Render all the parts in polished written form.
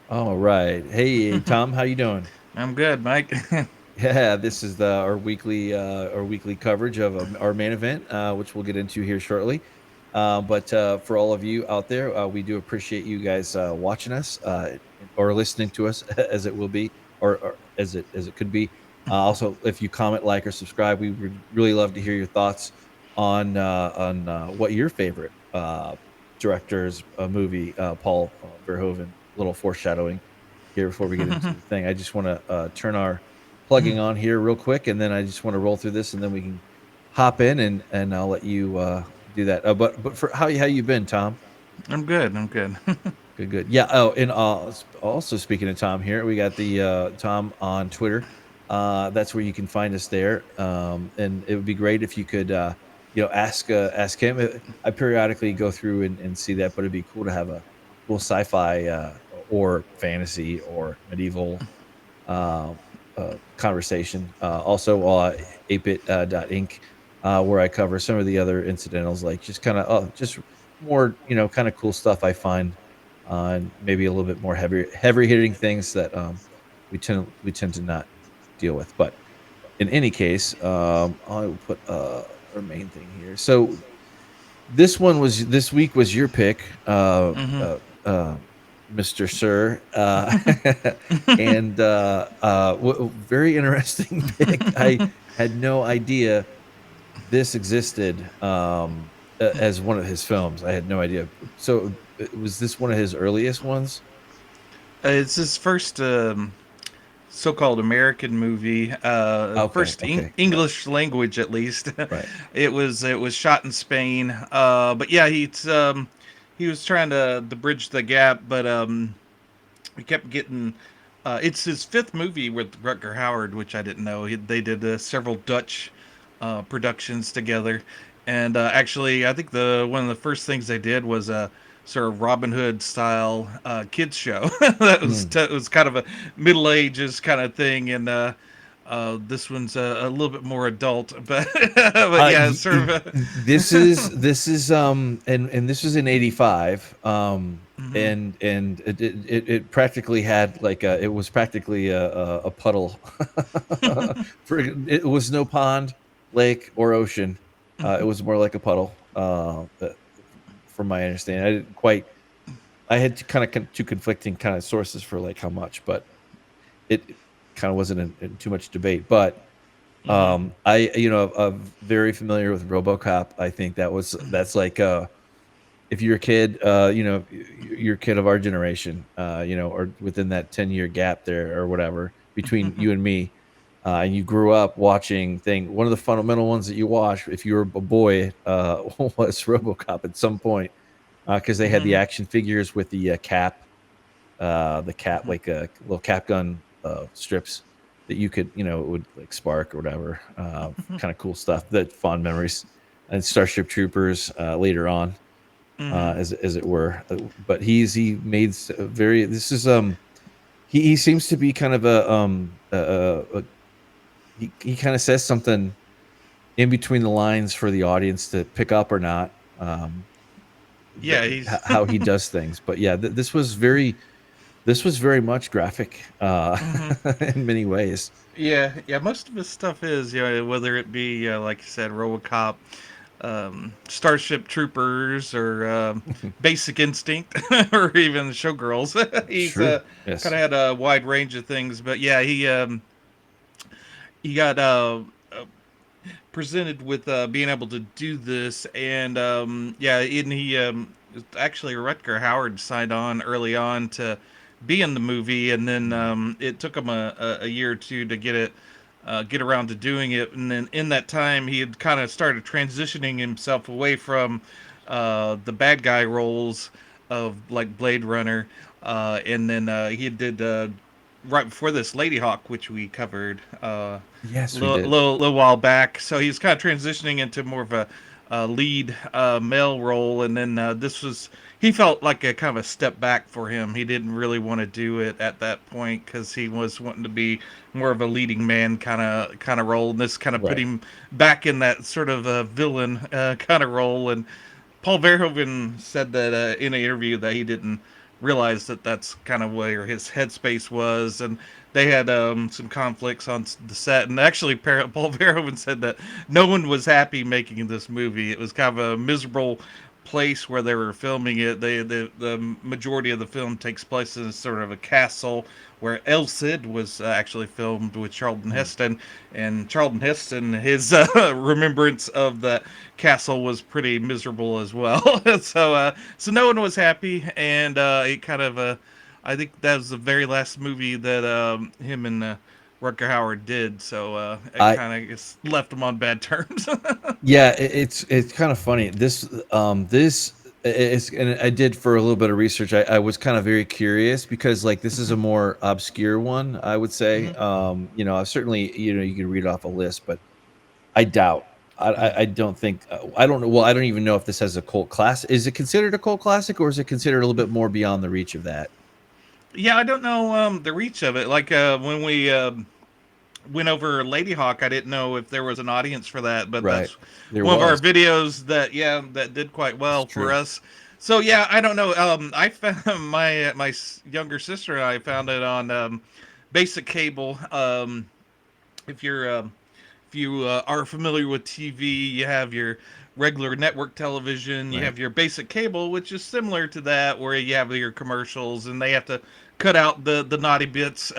All right. Hey, Tom, how you doing? I'm good, Mike. Yeah, this is our weekly coverage of our main event, which we'll get into here shortly. But for all of you out there, we do appreciate you guys watching us or listening to us, as it will be, or as it could be. Also, if you comment, like, or subscribe, we would really love to hear your thoughts on what your favorite director's movie, Paul Verhoeven. Little foreshadowing here before we get into the thing. I just want to turn our plugging on here real quick, and then I just want to roll through this, and then we can hop in, and I'll let you do that. But for how you been, Tom? I'm good. I'm good. Good, good. Yeah. Oh, and also speaking of Tom here, we got the Tom on Twitter. That's where you can find us there. And it would be great if you could, ask him. I periodically go through and see that, but it'd be cool to have a cool sci-fi or fantasy or medieval uh, conversation. Also, ApeIt.Ink, where I cover some of the other incidentals, like just kind of just more kind of cool stuff I find, and maybe a little bit more heavy hitting things that we tend to not deal with. But in any case, I will put our main thing here. So this week was your pick, hmm Mr. Sir, and very interesting pick. I had no idea this existed as one of his films. I had no idea. So was this one of his earliest ones? It's his first so-called American movie, Okay, first okay, right, English language at least. right. It was shot in Spain, but yeah, he was trying to bridge the gap, but he kept getting. It's his fifth movie with Rutger Hauer, which I didn't know. They did several Dutch productions together, and actually, I think the one of the first things they did was a sort of Robin Hood style kids show. Mm. It was kind of a Middle Ages kind of thing, and this one's a little bit more adult, but but yeah, it's sort of a. And this was in '85, Mhm. and it practically had like it was practically a puddle. For it was no pond, lake, or ocean. It was more like a puddle. From my understanding, I didn't quite. I had to kind of two conflicting kind of sources for like how much, but it kind of wasn't in too much debate. But Mhm. I'm very familiar with RoboCop. I think that's like if you're a kid, you're a kid of our generation, or within that 10-year gap there or whatever between you and me, and you grew up watching thing. One of the fundamental ones that you watch if you were a boy was RoboCop at some point, because they had the Mhm. action figures with the cap like little cap gun strips that you could it would like spark or whatever, kind of cool stuff, that fond memories. And Starship Troopers later on, Mhm. as it were. But he made very this is he seems to be kind of he kind of says something in between the lines for the audience to pick up or not, Yeah, he's. how he does things. But yeah, this was very much graphic Mhm. in many ways. Yeah, yeah. Most of his stuff is, whether it be like you said, RoboCop, Starship Troopers, or Basic Instinct, or even Showgirls. He's True. kind Yes. of had a wide range of things, but yeah, he got presented with being able to do this, and yeah, and he actually Rutger Howard signed on early on to be in the movie, and then Mm. it took him a year or two to get around to doing it, and then in that time he had kind of started transitioning himself away from the bad guy roles of like Blade Runner, and then he did right before this Lady Hawk, which we covered Yes, we did. little while back. So he's kind of transitioning into more of a lead male role, and then this was he felt like a kind of a step back for him. He didn't really want to do it at that point because he was wanting to be more of a leading man kind of role, and this kind of put Right. him back in that sort of villain kind of role. And Paul Verhoeven said that in an interview that he didn't realized that that's kind of where his headspace was, and they had some conflicts on the set. And actually, Paul Verhoeven said that no one was happy making this movie. It was kind of a miserable place where they were filming it. The majority of the film takes place in sort of a castle where El Cid was actually filmed with Charlton Mm. Heston, and Charlton Heston, his remembrance of that castle was pretty miserable as well. So no one was happy, and it kind of I think that was the very last movie that him and Rutger Hauer did. So it I kind of just left him on bad terms. Yeah, it's kind of funny. This is, and I did for a little bit of research. I was kind of very curious because like this is a more obscure one, I would say. Mhm. Certainly, you can read off a list, but I doubt. I don't think. I don't know. Well, I don't even know if this has a cult class. Is it considered a cult classic, or is it considered a little bit more beyond the reach of that? Yeah, I don't know the reach of it. Like when we went over Lady Hawk, I didn't know if there was an audience for that, but Right. that's There one of our was. videos that that did quite It's well for true. us. So yeah, I don't know. I found my younger sister and I found it on basic cable. If you're if you are familiar with TV, you have your regular network television, you Right. have your basic cable, which is similar to that, where you have your commercials, and they have to cut out the naughty bits.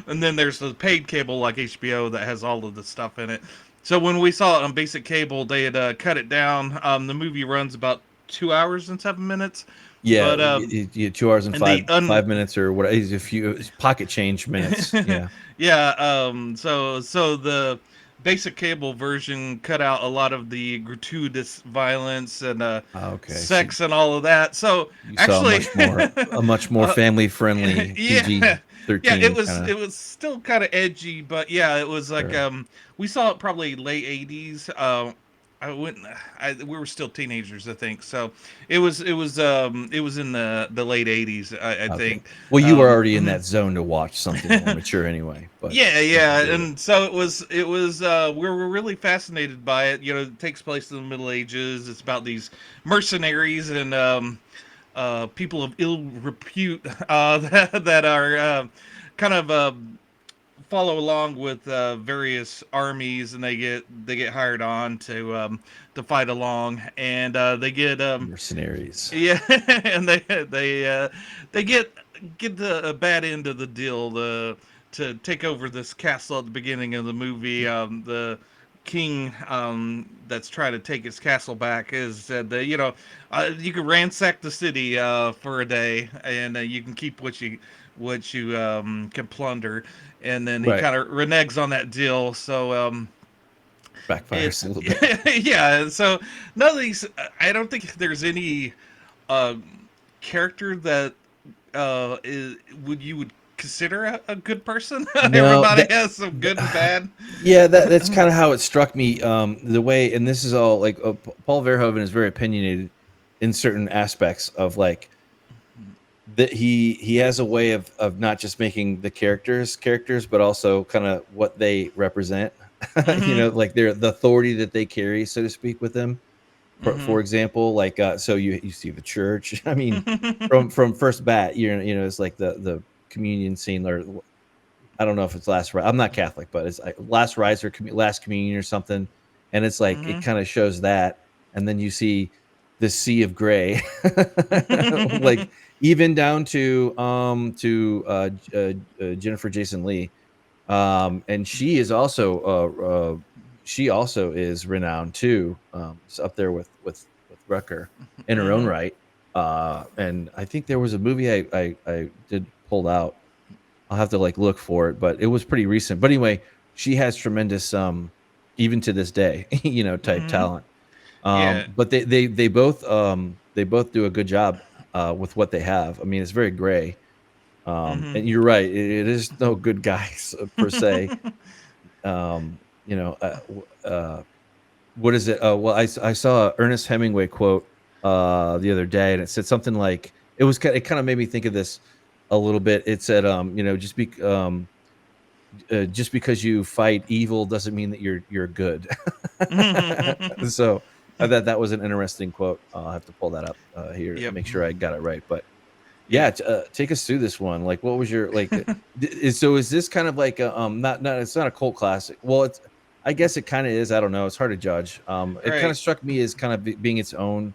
And then there's the paid cable like HBO that has all of the stuff in it. So when we saw it on basic cable, they had cut it down. The movie runs about 2 hours and 7 minutes, Yeah, but 2 hours and and the 5 minutes or what is a few pocket change minutes. Yeah. yeah, so the basic cable version cut out a lot of the gratuitous violence and Okay. So sex and all of that. So you saw actually, a much more uh, family friendly yeah, PG yeah, 13 kind of. it was still kind of edgy, but yeah, it was like Sure. we saw it probably late 80s. I wouldn't. We were still teenagers, I think. So it was in the late 80s, I Okay. think. Well, you were already in Mhm. that zone to watch something more mature anyway. But Yeah, yeah, yeah, yeah, yeah. and so it was we were really fascinated by it. You know, it takes place in the Middle Ages. It's about these mercenaries and people of ill repute that are kind of follow along with various armies, and they get hired on to fight along, and they get Mercenaries. yeah, and they get the bad end of the deal to take over this castle at the beginning of the movie. The king that's trying to take his castle back is said that you can ransack the city for a day, and you can keep what you can plunder. And then he Right. kind of reneges on that deal. So Backfires a it's little bit. yeah. So none of these. I don't think there's any uh, character that is, would you would consider a good person. No, Everybody has some good and bad. yeah, that's kind of how it struck me. The way, and this is all like Paul Verhoeven is very opinionated in certain aspects of like that he has a way of not just making the characters, but also kind of what they represent. Mm-hmm. Like they're the authority that they carry, so to speak, with them. For example, like so you see the church. I mean, Mm-hmm. from first bat, it's like the communion scene, or I don't know if it's last. I'm not Catholic, but it's like last rise or last communion or something, and it's like it kind of shows that, and then you see the sea of gray, like even down to Jennifer Jason Lee, and she also is renowned too. It's up there with Rucker in her own Mm-hmm. right. And I think there was a movie I did pulled out. I'll have to like look for it, but it was pretty recent. But anyway, she has tremendous even to this day, type Mm-hmm. talent. Yeah. But they both do a good job with what they have. I mean, it's very gray. Mm-hmm. And you're right, it is no good guys per se. Um, you know, what is it? Well, I saw a Ernest Hemingway quote the other day, and it said something like it kind of made me think of this a little bit. It said, just because you fight evil doesn't mean that you're good. So I thought that was an interesting quote. I'll have to pull that up here to Yep. make sure I got it right. But Yeah, take us through this one. Like, what was your like? Is this kind of like a not it's not a cult classic. Well, it's I guess it kind of is. I don't know. It's hard to judge. It kind Right. of struck me as kind of being its own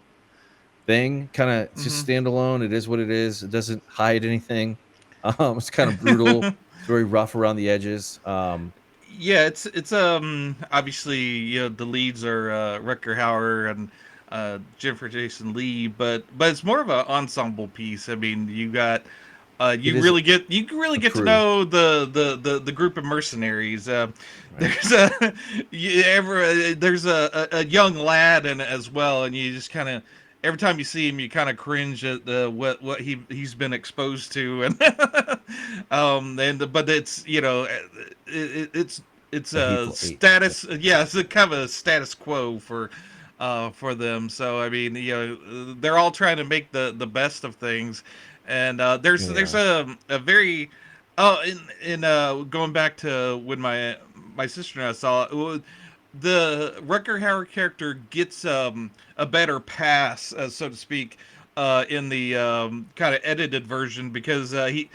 thing, kind of just standalone. It is what it is. It doesn't hide anything. It's kind of brutal. It's very rough around the edges. Yeah, it's obviously, the leads are Rutger Hauer and Jennifer Jason Leigh, but it's more of an ensemble piece. I mean, you got It is you really a get to crew, know the group of mercenaries. right? There's a there's a young lad in it as well, and you just kind of, every time you see him, you kind of cringe at the what he's been exposed to, and but it's, it's The a hateful eight. Yeah. status, yeah, it's a kind of a status quo for them. So I mean, they're all trying to make the best of things, and there's Yeah. a very, in going back to when my sister and I saw it, the Rutger Hauer character gets a better pass, so to speak, in the kind of edited version, because he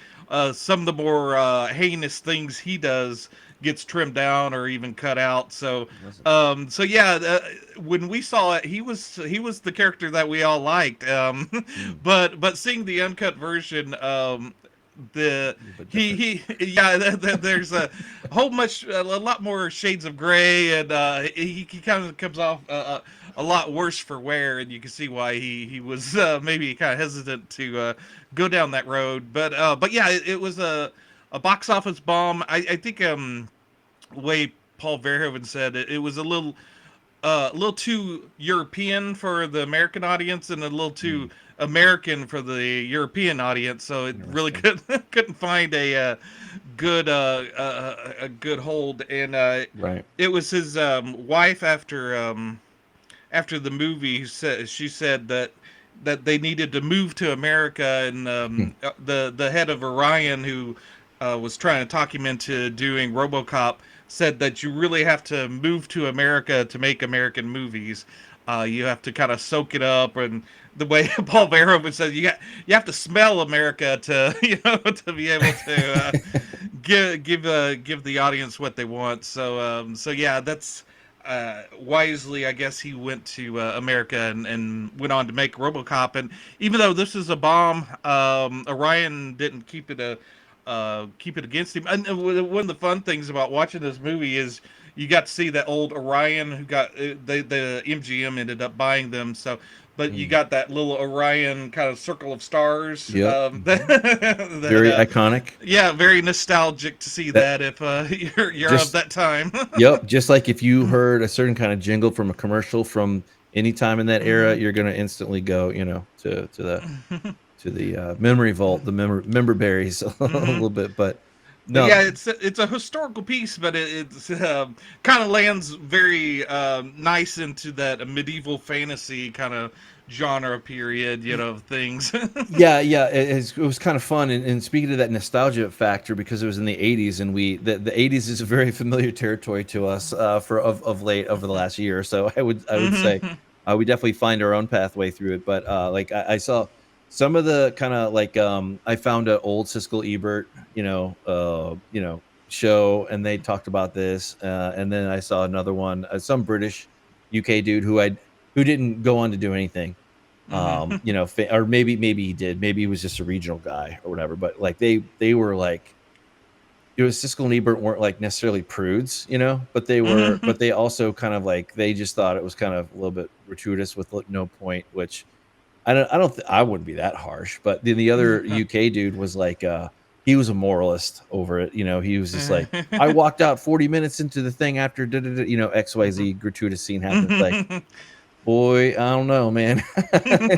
some of the more heinous things he does gets trimmed down or even cut out. So Was it? so yeah, when we saw it, he was the character that we all liked. Mm, But seeing the uncut version, the a little bit he different. he yeah, there's a lot more shades of gray, and he kind of comes off a lot worse for wear, and you can see why he was maybe kind of hesitant to go down that road. But yeah, it was a box office bomb. I think way Paul Verhoeven said it was a little too European for the American audience, and a little too Mm, American for the European audience. So it really interesting. couldn't find a good hold. And Right. it was his wife, after the movie, she said that they needed to move to America, and the head of Orion, who was trying to talk him into doing RoboCop, said that you really have to move to America to make American movies. You have to kind of soak it up, and the way Paul Verhoeven says, you have to smell America to to be able to give the audience what they want. So yeah, that's wisely, I guess, he went to America, and went on to make RoboCop. And even though this is a bomb, Orion didn't keep it against him. And one of the fun things about watching this movie is you got to see that old Orion who got the MGM ended up buying them. So, but you Mm. got that little Orion kind of circle of stars. Yep. That Very iconic. yeah, very nostalgic to see That that if you're of just that time. Yep, just like if you heard a certain kind of jingle from a commercial from any time in that era, Mhm. you're gonna instantly go, to the memory vault, the member berries a Hmm. little bit. But But no, yeah, it's a historical piece, but it's kind of lands very nice into that medieval fantasy kind of genre period, of things. yeah, yeah, it was kind of fun. And speaking of that nostalgia factor, because it was in the '80s, and the '80s is a very familiar territory to us for of late over the last year or so. I would say Hmm. we definitely find our own pathway through it. But like I saw some of the kind of like I found an old Siskel Ebert, show, and they talked about this, and then I saw another one, some British UK dude who didn't go on to do anything, Hmm. or maybe he did, maybe he was just a regional guy or whatever, but like they were like, it was Siskel and Ebert weren't like necessarily prudes, Hmm. but they also kind of like, they just thought it was kind of a little bit gratuitous with like no point, which I wouldn't be that harsh. But then the other UK dude was like, he was a moralist over it, he was just like, I walked out 40 minutes into the thing after XYZ gratuitous scene happened. It's like, boy, I don't know, man.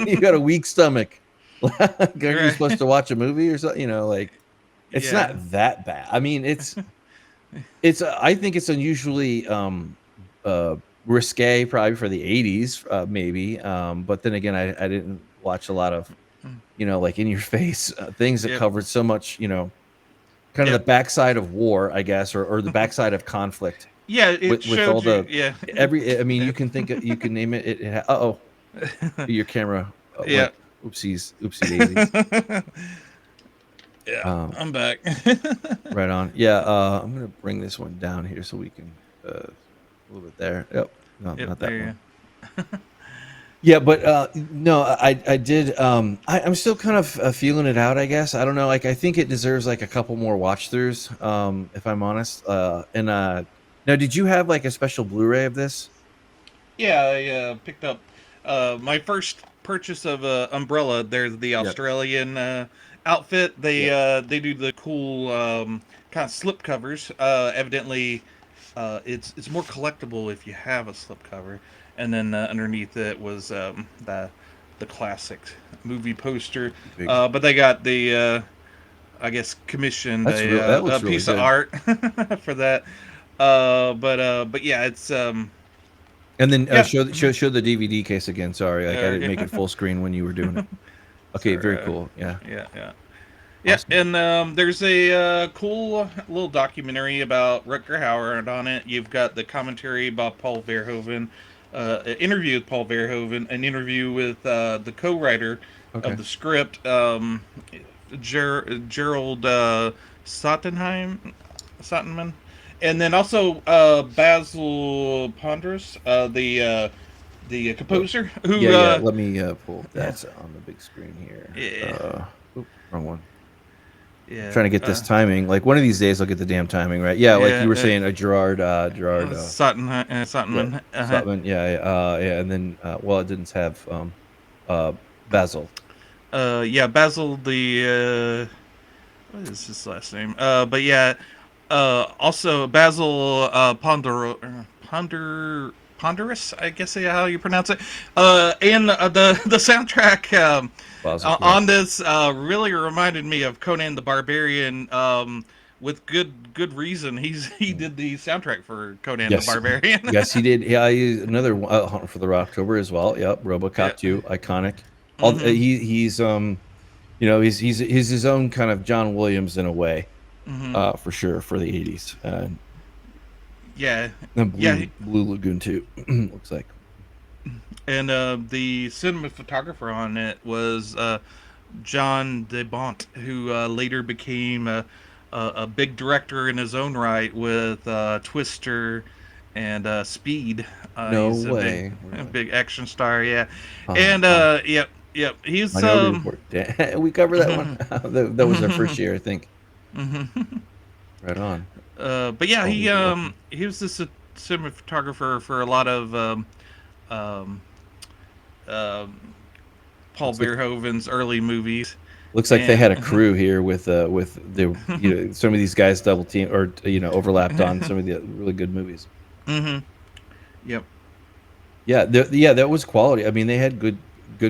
You got a weak stomach. Like, aren't you Right. supposed to watch a movie or something? Like, it's not Yeah. that bad. I mean, I think it's unusually uh risque probably for the 80s, maybe. But then again, I didn't watch a lot of, like in your face things that Yep. covered so much, kind of the Yep. backside of war, I guess, or the backside of conflict Yeah, it with all showed you. the Yeah. every I mean, Yeah. you can name it. Uh-oh, your camera Yeah. went. Oopsie daisies. Yeah, Um, I'm back. right on. Yeah, I'm gonna bring this one down here so we can a little bit there. Yep. No, Yep, not that there one. you Yeah, but no, I did. I'm still kind of feeling it out. I guess I don't know. Like I think it deserves like a couple more watch throughs. If I'm honest. And now, did you have like a special Blu-ray of this? Yeah, I picked up my first purchase of Umbrella. There's the Yep. Australian outfit. Yep. They do the cool kind of slip covers. Evidently, it's more collectible if you have a slip cover. And then underneath it was the classic movie poster. Big. But they got the I guess commissioned That's real. That a looks really piece of good. art for that. But yeah, it's And then yeah. show the DVD case again. Sorry, like I didn't Okay. make it full screen when you were doing it. So, Okay, very cool. Yeah, yeah. Yeah, awesome. and there's a cool little documentary about Rutger Hauer on it. You've got the commentary about Paul Verhoeven, an interview with Paul Verhoeven, an interview with the co-writer of Okay. the script, Gerald Sottenman, and then also Basil Ponderus, the Look. composer, who Yeah. Let me pull up yeah, that on the big screen here. yeah, Wrong one. yeah. Trying to get this timing. Like one of these days, I'll get the damn timing right. Yeah, like you were Yeah, saying, a Gerard. Yeah, Sottenman. Slotman. Yeah, yeah, and then well, it didn't have uh, Basil. Yeah, Basil the what is his last name? But yeah, also Basil Ponderous, I guess is how you pronounce it. And the soundtrack Basil. Yeah. on this really reminded me of Conan the Barbarian. With good reason, he did the soundtrack for Conan the Yes. Barbarian. Yes, he did. Yeah, another one, Hunt for the October as well. Yep, Yeah. RoboCop 2, iconic. All Mm-hmm. he's he's his own kind of John Williams in a way, Mm-hmm. for sure for the 80s. Yeah. And Yeah. Blue Lagoon too. Looks like. And the cinematographer on it was John DeBont, who later became a big director in his own right with Twister and Speed. No He's way. a Really? big action star, yeah. And Wow. yep. He's Minority Report. We covered that one. That was our first year, I think. Right on. but yeah, Oh, you're welcome. he was the cinematographer for a lot of um, um, Paul Looks like Verhoeven's early movies, they and had a crew here with the some of these guys double team or overlapped on some of the really good movies. mm-hmm. Yep. Yeah, yeah, that was quality. I mean, they had good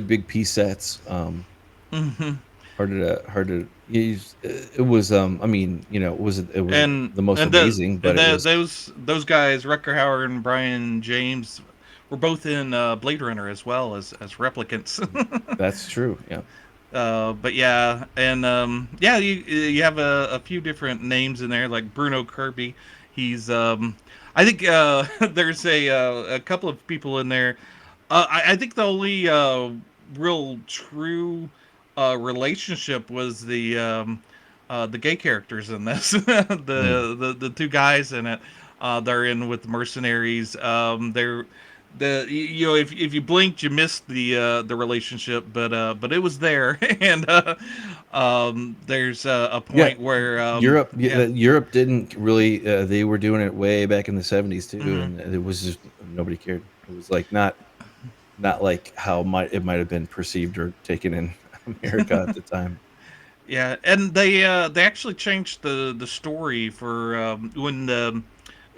big piece sets. Mm-hmm. Hard to use. It was I mean, it was And the most amazing, but it was those guys, Rutger Hauer and Brian James, were both in Blade Runner as well as replicants. that's true. Yeah. But yeah, and yeah, you have a few different names in there, like Bruno Kirby. He's I think there's a couple of people in there. I think the only real true relationship was the gay characters in this. Mm. The two guys in it. They're in with the mercenaries. They're if you blinked you missed the relationship, but it was there. And there's a Yeah, point where Europe. yeah. Europe didn't really. They were doing it way back in the 70s too, Hmm. and it was just nobody cared. It was like not like how it might have been perceived or taken in America at the time. Yeah, and they actually changed the story for when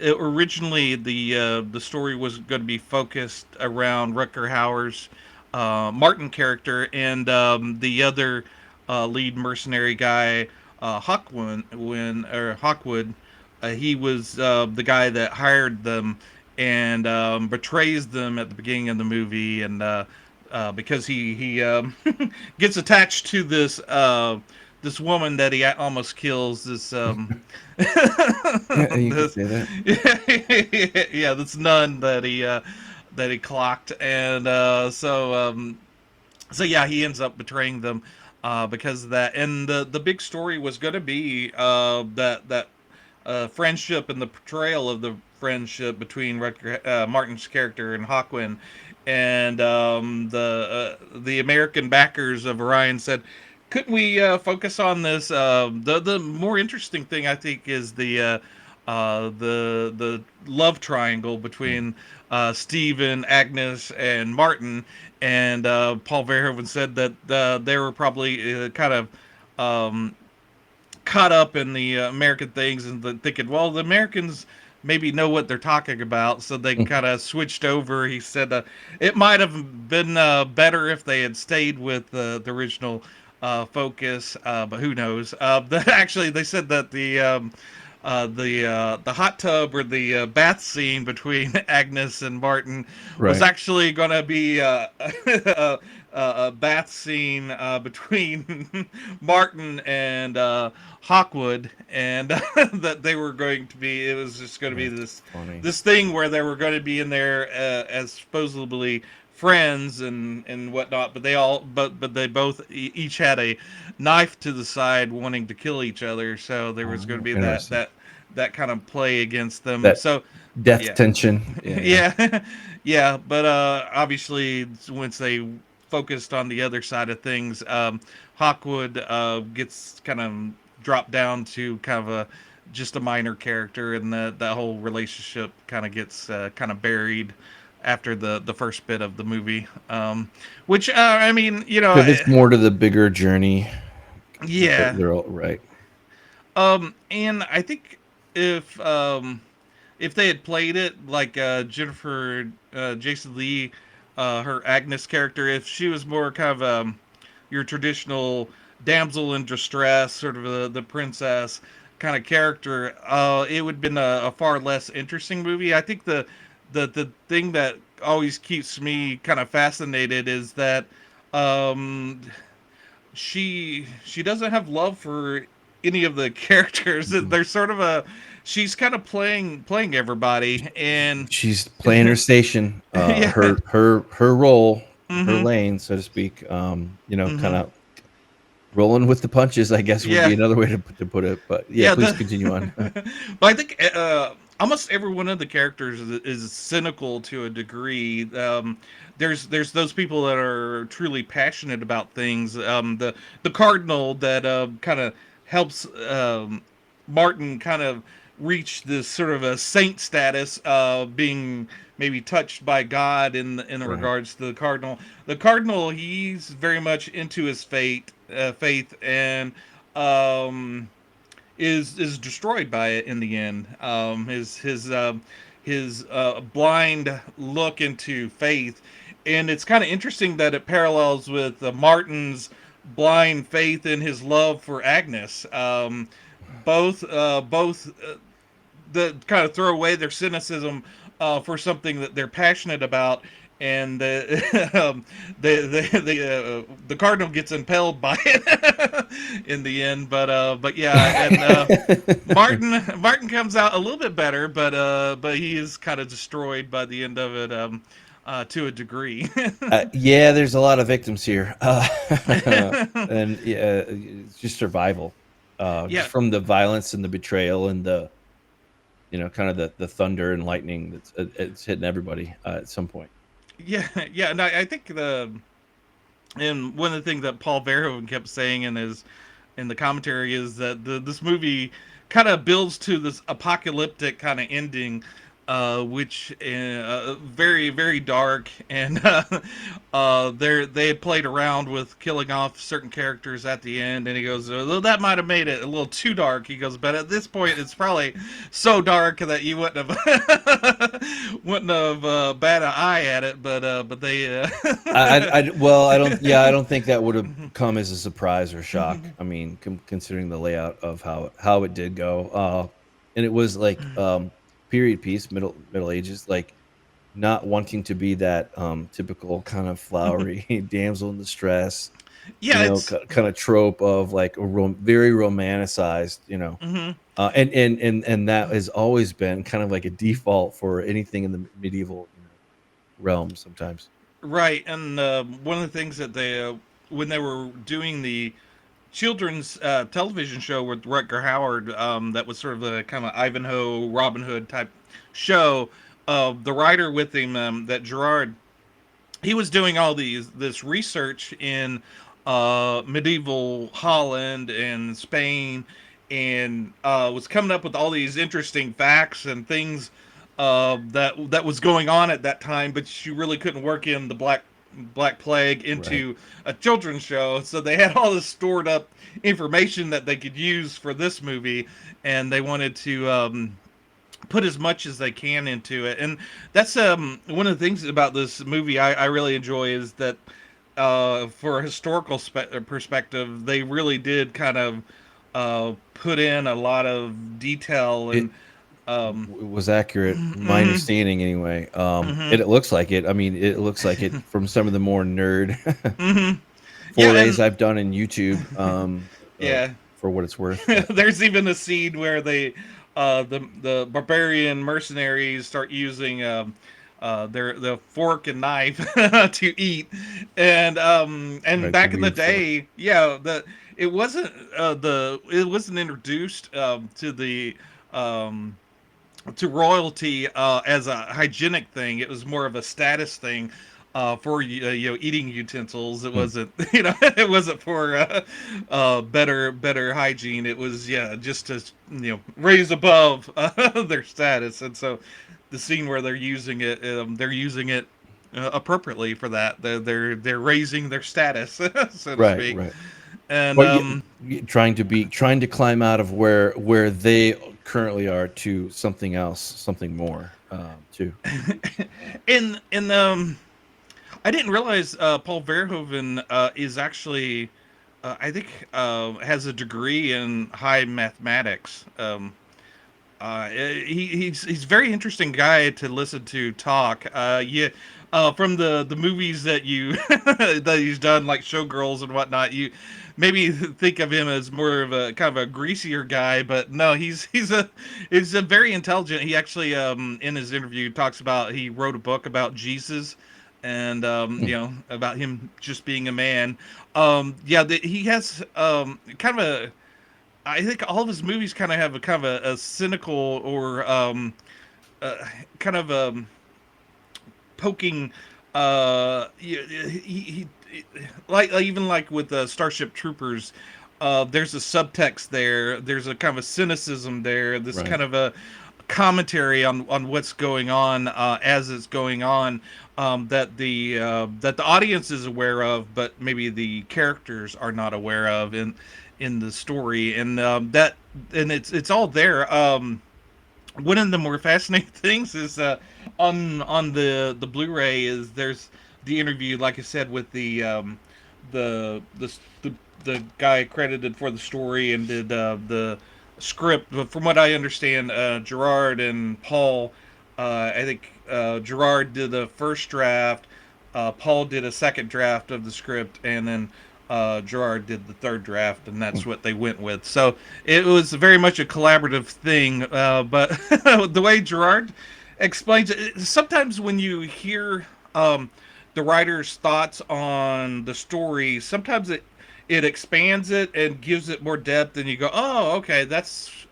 originally the story was going to be focused around Rutger Hauer's Martin character and the other lead mercenary guy Hawkwood. He was the guy that hired them and betrays them at the beginning of the movie, and because he gets attached to this woman that he almost kills. This Yeah, you could this say that. yeah, this nun that he clocked, and so So yeah, he ends up betraying them because of that. And the big story was going to be that friendship and the portrayal of the friendship between Martin's character and Hawkwind. And the American backers of Orion said, couldn't we focus on this? The more interesting thing I think is the love triangle Mm. between Stephen, Agnes, and Martin. And Paul Verhoeven said that they were probably kind of um, caught up in the American things and thinking, well, the Americans maybe know what they're talking about, so they kind of switched over. He said it might have been better if they had stayed with the original focus, but who knows? Actually, they said that the hot tub or the bath scene between Agnes and Martin was Right. actually going to be a bath scene between Martin and Hawkwood, and that they were going to be. It was just going to be That's funny. this thing where they were going to be in there as supposedly friends and whatnot, but they both each had a knife to the side wanting to kill each other, so there was going to Oh, be interesting. that kind of play against them. That So death yeah. tension. Yeah, yeah. Yeah. Yeah, but obviously once they focused on the other side of things, Hawkwood gets kind of dropped down to kind of a just a minor character, and that whole relationship kind of gets kind of buried after the first bit of the movie. Which I mean, Pivots more to the bigger journey. yeah. They're all right. And I think if if they had played it like Jennifer Jason Lee, her Agnes character, if she was more kind of your traditional damsel in distress, sort of the princess kind of character, it would have been a far less interesting movie. I think the thing that always keeps me kind of fascinated is that um, she doesn't have love for any of the characters. Mhm. There's sort of a she's kind of playing everybody, and She's playing her station, yeah. her role, her Mhm. lane, so to speak. Kind Mhm. of rolling with the punches, I guess would Yeah. be another way to put it. But yeah, Yeah, please continue on. but I think almost every one of the characters is cynical to a degree. There's those people that are truly passionate about things. The cardinal that kind of helps Martin kind of reach this sort of a saint status, being maybe touched by God in Right. regards to the cardinal. The cardinal, he's very much into his faith, and um, is destroyed by it in the end. His blind look into faith, and it's kind of interesting that it parallels with Martin's blind faith in his love for Agnes. Both the kind of throw away their cynicism for something that they're passionate about, and the cardinal gets impaled by it in the end. But yeah, and Martin comes out a little bit better, but he is kind of destroyed by the end of it, to a degree. Yeah, there's a lot of victims here, and yeah, it's just survival, just Yeah. from the violence and the betrayal and the kind of the thunder and lightning that's it's hitting everybody at some point. Yeah, yeah, and I think and one of the things that Paul Verhoeven kept saying in the commentary is that this movie kind of builds to this apocalyptic kind of ending, which very dark, and they had played around with killing off certain characters at the end, and he goes, well, that might have made it a little too dark. He goes, but at this point, it's probably so dark that you wouldn't have wouldn't have bat an eye at it, but they. Well, I don't think that would have come as a surprise or shock. I mean, considering the layout of how it did go, and it was like period piece, Middle Ages, like not wanting to be that typical kind of flowery damsel in distress, Yeah, it's. kind of trope of like very romanticized, Mhm. and that has always been kind of like a default for anything in the medieval realm sometimes. right. And one of the things that they when they were doing the children's television show with Rutger Hauer, that was sort of a kind of Ivanhoe, Robin Hood type show. The writer with him, that Gerard, he was doing all this research in medieval Holland and Spain, and was coming up with all these interesting facts and things that was going on at that time. But you really couldn't work in the Black Plague Right. into a children's show, so they had all this stored up information that they could use for this movie, and they wanted to put as much as they can into it. And that's one of the things about this movie I really enjoy is that for a historical perspective, they really did kind of put in a lot of detail It and um, was accurate, my mm-hmm, understanding anyway. mm-hmm, And it looks like it. I mean, it looks like it from some of the more nerd mm-hmm. Yeah, forays and I've done in YouTube, yeah, for what it's worth. there's even a scene where the barbarian mercenaries start using their the fork and knife to eat, and Right, to back in the read for. day, yeah, it wasn't introduced um, to royalty as a hygienic thing. It was more of a status thing for eating utensils. It Hmm. wasn't it wasn't for better hygiene. It was just to raise above their status. And so the scene where they're using it appropriately for that. They're raising their status, so to Right, speak. right. And Well, trying to climb out of where they currently are to something else, something more, too. in I didn't realize Paul Verhoeven is actually, I think, has a degree in high mathematics. He's a very interesting guy to listen to talk. Yeah, from the movies that you that he's done, like Showgirls and whatnot, you maybe think of him as more of a kind of a greasier guy, but no, he's a very intelligent. He actually, in his interview, talks about he wrote a book about Jesus, and Hmm. about him just being a man. He has kind of a, I think all of his movies kind of have a kind of a cynical or uh, kind of poking. He like even like with Starship Troopers. There's a subtext there. There's a kind of a cynicism there. This Right. kind of a commentary on what's going on as it's going on, that the audience is aware of, but maybe the characters are not aware of in the story, and it's all there. One of the more fascinating things is on the Blu-ray is there's the interview, like I said, with the the the, the guy credited for the story and did the script. But from what I understand, Gerard and Paul, I think Gerard did the first draft, Paul did a second draft of the script, and then Gerard did the third draft, and Hmm. that's what they went with. So it was very much a collaborative thing. But the way Gerard explains it, sometimes when you hear the writer's thoughts on the story, sometimes it expands it and gives it more depth, and you go, oh, okay,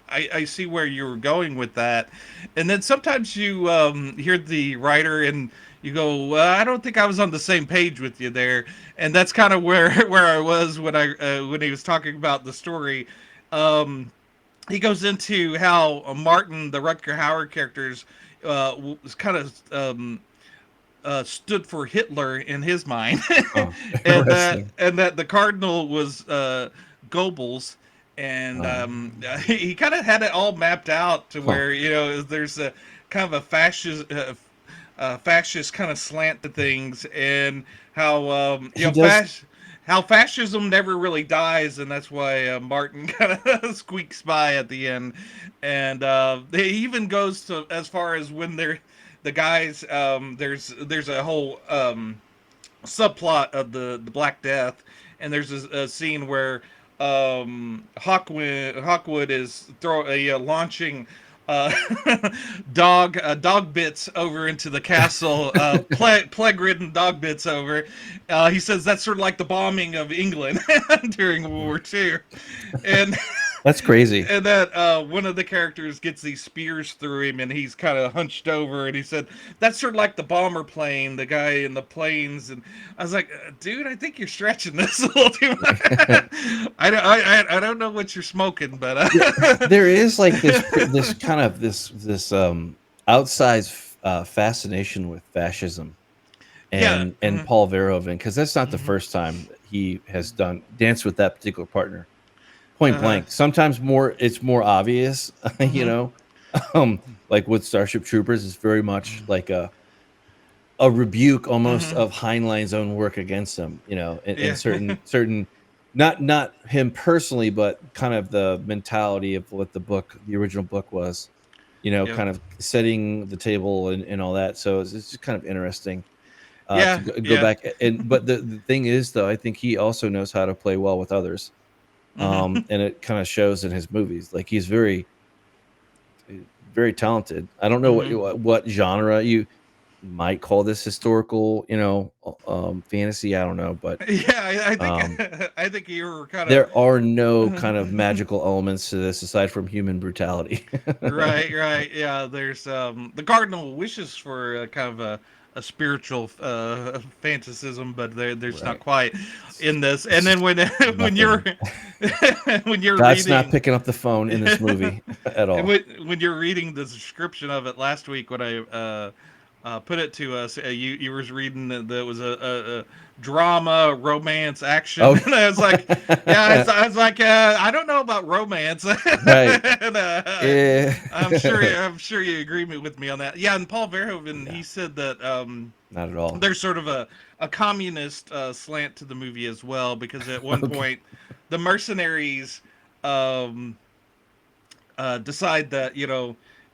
I see where you were going with that. And then sometimes you hear the writer and you go, well, I don't think I was on the same page with you there. And that's kind of where where I was when he was talking about the story. Um, he goes into how Martin, the Rutger Hauer characters, was kind of stood for Hitler in his mind, Oh, interesting. and that the cardinal was Goebbels, and Uh, he kind of had it all mapped out to huh. where there's a kind of a fascist kind of slant to things, and how He does. how fascism never really dies, and that's why Martin kind of squeaks by at the end, and he even goes to as far as when they're the guys. There's a whole subplot of the Black Death, and there's a scene where Hawkwood is launching uh, dog bits over into the castle, plague-ridden dog bits over. He says that's sort of like the bombing of England during World War II, and That's crazy. and that one of the characters gets these spears through him, and he's kind of hunched over, and he said that's sort of like the bomber plane, the guy in the planes. And I was like, dude, I think you're stretching this a little too much. I don't know what you're smoking, but There is like this kind of this outsized fascination with fascism yeah. and Paul Verhoeven, because that's not the first time he has done danced with that particular partner. Point Uh-huh. blank. Sometimes it's more obvious, you Mm-hmm. know, like with Starship Troopers, it's very much like a rebuke almost Mm-hmm. of Heinlein's own work against him, you know, and Yeah. certain not him personally, but kind of the mentality of what the original book was, you know, Yep. kind of setting the table and all that. So it's just kind of interesting to Yeah. go Yeah. back. And but the thing is, though, I think he also knows how to play well with others, Mm-hmm. and it kind of shows in his movies. Like he's very talented. I don't know Mm-hmm. what genre you might call this historical, you know, fantasy. I don't know, but Yeah. I think um, I think you were kind of there are no kind of magical elements to this aside from human brutality. right. Right. Yeah. There's the cardinal wishes for kind of a spiritual fantasism, but there's not Right. quite in this. And It's then when when you're nothing. when you're God's not reading picking up the phone in this movie at and all. when you're reading the description of it last week, when I put it to us, you was reading that it was a drama, romance, action, Oh, and I was like, yeah, I was like, I don't know about romance, right. and, Yeah. I'm sure you agree with me on that. Yeah, and Paul Verhoeven, No, he said that not at all. there's sort of a communist slant to the movie as well, because at one Okay. point the mercenaries um, decide that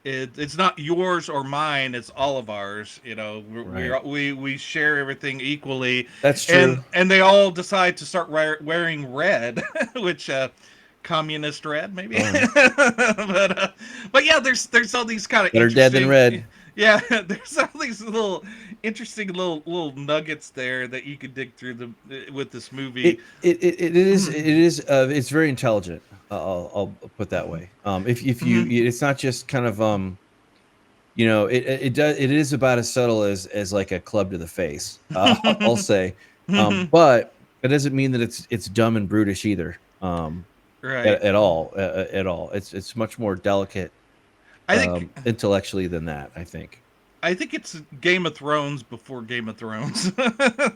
it's not yours or mine, it's all of ours. Right. We share everything equally, That's and true. they all decide to start wearing red, which communist red maybe. All right. But yeah, there's all these kind of Better dead than interesting, red. yeah, there's all these little interesting little nuggets there that you could dig through with this movie. It's very intelligent. I'll put that way. If you, Mhm. it's not just kind of you know, it is about as subtle as like a club to the face. I'll say, but it doesn't mean that it's dumb and brutish either. Right. At all. It's much more delicate I think intellectually than that, I think. I think it's Game of Thrones before Game of Thrones.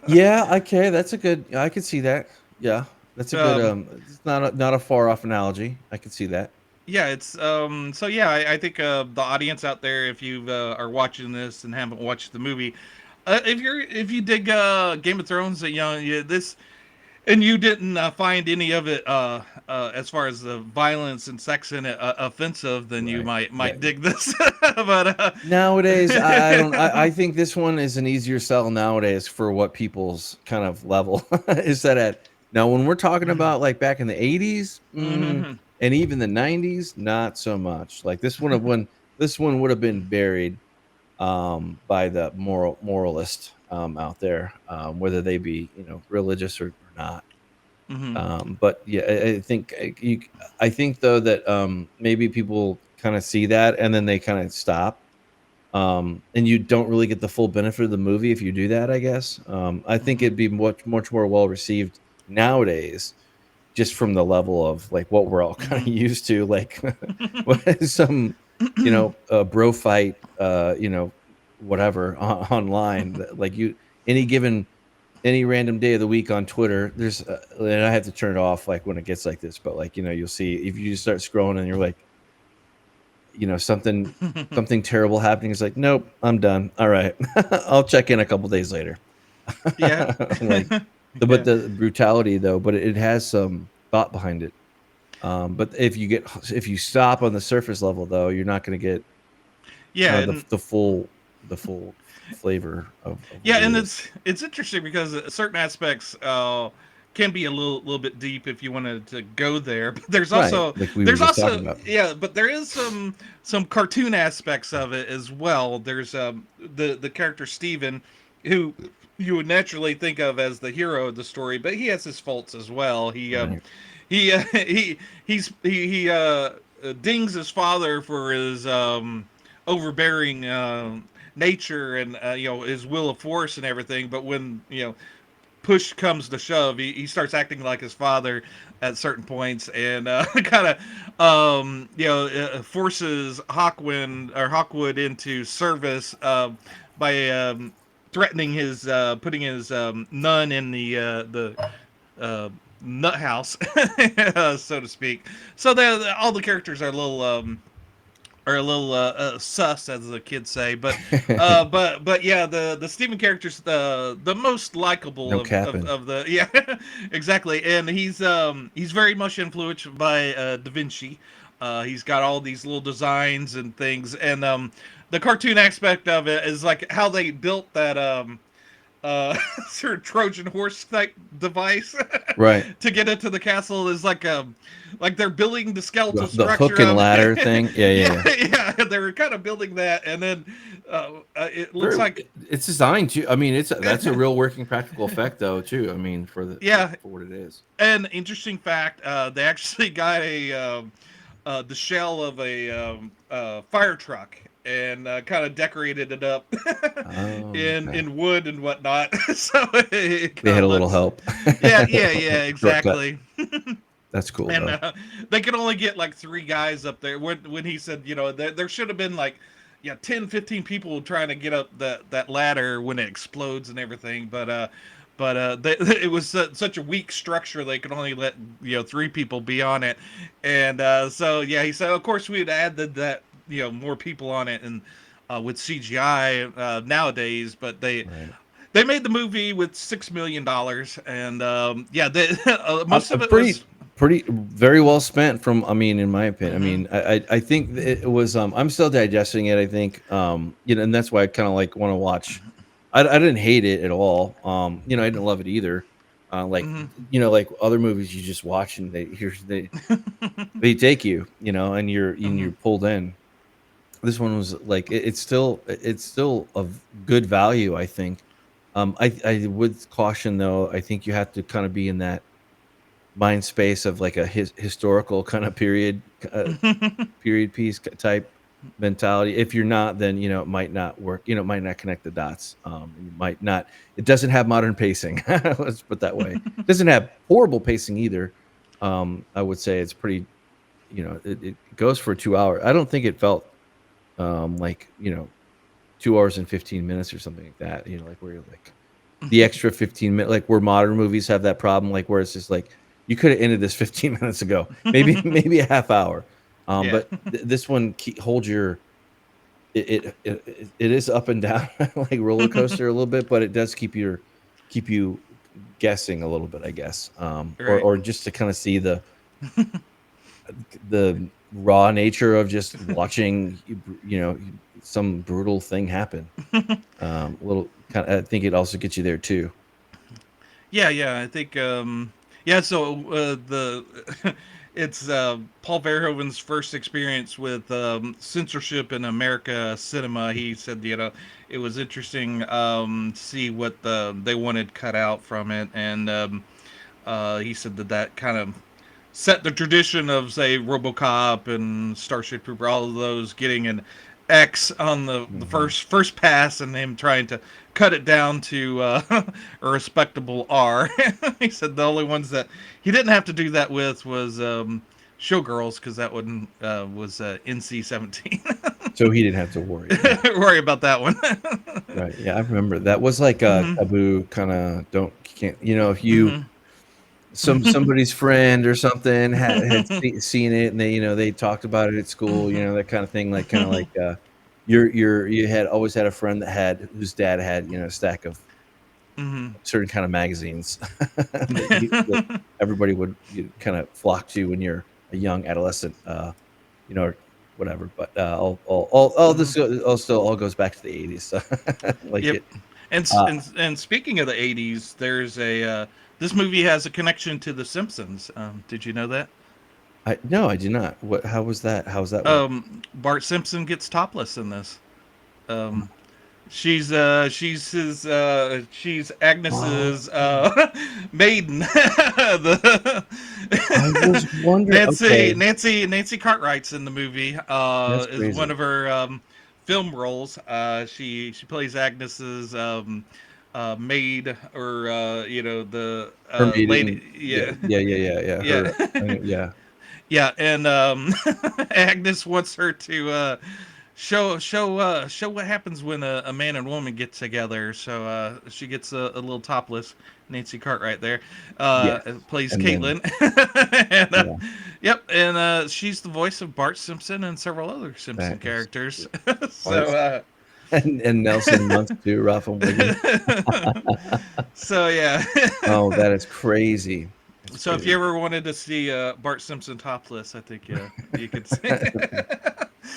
Yeah, okay, that's a good. I could see that. Yeah, that's a good. um, It's not a far off analogy. I could see that. yeah, it's so yeah, I think the audience out there, if you are watching this and haven't watched the movie, if you dig Game of Thrones, this, and you didn't find any of it as far as the violence and sex in it offensive, then you Right. Yeah. might dig this. But Nowadays, I don't. I think this one is an easier sell nowadays for what people's kind of level is set at. Now, when we're talking about like back in the '80s, Mhm. and even the '90s, not so much. Like this one would have been buried by the moralist out there, whether they be religious or not. Mhm. But yeah, I think I think though that maybe people kind of see that and then they kind of stop, and you don't really get the full benefit of the movie if you do that. I guess I think Mhm. it'd be much more well received nowadays, just from the level of like what we're all kind of Mhm. used to, like some bro fight, whatever online, like you any given any random day of the week on Twitter, there's and I have to turn it off like when it gets like this, but like you'll see if you just start scrolling and you're like, something terrible happening. It's like, nope, I'm done. All right, I'll check in a couple days later. Yeah. Like but Yeah. the brutality though, but it has some thought behind it. But if you stop on the surface level though, you're not going to get Yeah, kind of and the full flavor of what yeah, it and is. it's interesting because certain aspects, can be a little bit deep if you wanted to go there. But there's Right, also like we were just talking about. yeah, but there is some cartoon aspects of it as well. There's the character Steven, who you would naturally think of as the hero of the story, but he has his faults as well. Right. He dings his father for his overbearing nature and his will of force and everything. But when push comes to shove, he starts acting like his father at certain points, and kind of forces Hawkwood into service by threatening his putting his nun in the uh, nut house, so to speak. So all the characters are a little sus, as the kids say. But yeah, the Steven character's the most likable No capping. of the yeah, exactly. And he's very much influenced by Da Vinci. He's got all these little designs and things, and the cartoon aspect of it is like how they built that sort of Trojan horse type device Right. to get into the castle is like they're building the skeletal The hook structure and of ladder it. thing. Yeah, yeah, Yeah, yeah. yeah, they were kind of building that, and then it looks Very. like It's designed to. I mean, that's a real working practical effect, though, too. I mean, yeah. for what it is. An interesting fact: they actually got the shell of a fire truck and kind of decorated it up Oh, okay. in wood and whatnot, so it They kind had of a little looks. help. Yeah, Shortcut. exactly. That's cool, And though. they could only get like 3 guys up there. When he said, there should have been like, 10, 15 people trying to get up that ladder when it explodes and everything. It was such a weak structure they could only let 3 people be on it, and so yeah, he said, of course we'd added that more people on it and with CGI nowadays, but Right. they made the movie with $6 million, and yeah, most A of it was. pretty very well spent from, I mean, in my opinion. I Hmm. mean, I think it was, I'm still digesting it, I think, and that's why I kind of like want to watch. I didn't hate it at all. I didn't love it either. Like, Hmm. like other movies you just watch and they take you, and Hmm. you're pulled in. This one was like, it's still of good value, I think. I would caution, though, I think you have to kind of be in that mind space of like a historical kind of period piece type mentality. If you're not, then it might not work. It might not connect the dots. You might not. It doesn't have modern pacing. Let's put it that way. It doesn't have horrible pacing either. I would say it's pretty. It goes for 2 hours. I don't think it felt like 2 hours and 15 minutes or something like that. Like where you're like the extra 15 minutes, like where modern movies have that problem, like where it's just like you could have ended this 15 minutes ago, maybe a half hour. Yeah. But this one holds your it is up and down like roller coaster a little bit, but it does keep you guessing a little bit, I guess, or Right. or just to kind of see the raw nature of just watching some brutal thing happen. A little kind of, I think it also gets you there too. Yeah. I think. Yeah. So the it's Paul Verhoeven's first experience with censorship in America cinema. He said, it was interesting to see what they wanted cut out from it, and he said that kind of set the tradition of, say, RoboCop and Starship Trooper, all of those getting an X on the Mhm. first pass, and him trying to cut it down to a respectable R. He said the only ones that he didn't have to do that with was Showgirls, because that one was NC-17. So he didn't have to worry. Yeah. Worry about that one. Right. Yeah, I remember that was like a Hmm. taboo kind of, don't can't, if you Hmm. somebody's friend or something had seen it, and they talked about it at school, that kind of thing, like kind of like you had always had a friend whose dad had, a stack of Hmm. certain kind of magazines that everybody would kind of flock to when you're a young adolescent, or whatever. But all Hmm. this all goes back to the 80s. So like Yep. it. Uh, And speaking of the '80s, there's a This movie has a connection to The Simpsons. Did you know that? No, I did not. What? How was that? How does that work? Bart Simpson gets topless in this. Um, she's Oh, Agnes's maiden. the I was wondering. Okay, Nancy Cartwright's in the movie. that's Is one crazy. of her film roles. She plays Agnes's maid, or the Her lady. meeting. Yeah, Yeah, yeah, yeah, yeah, yeah. yeah. Her. Yeah. Yeah, and Agnes wants her to show what happens when a man and woman get together. So she gets a little topless. Nancy Cartwright there Yes. plays And then, Caitlin, and yeah, yep, and she's the voice of Bart Simpson and several other Simpson that is characters. awesome. so And Nelson Muntz too, Ralph and Wiggum. so yeah. Oh, that is crazy. That's So if you crazy. ever wanted to see Bart Simpson topless, I think you could see.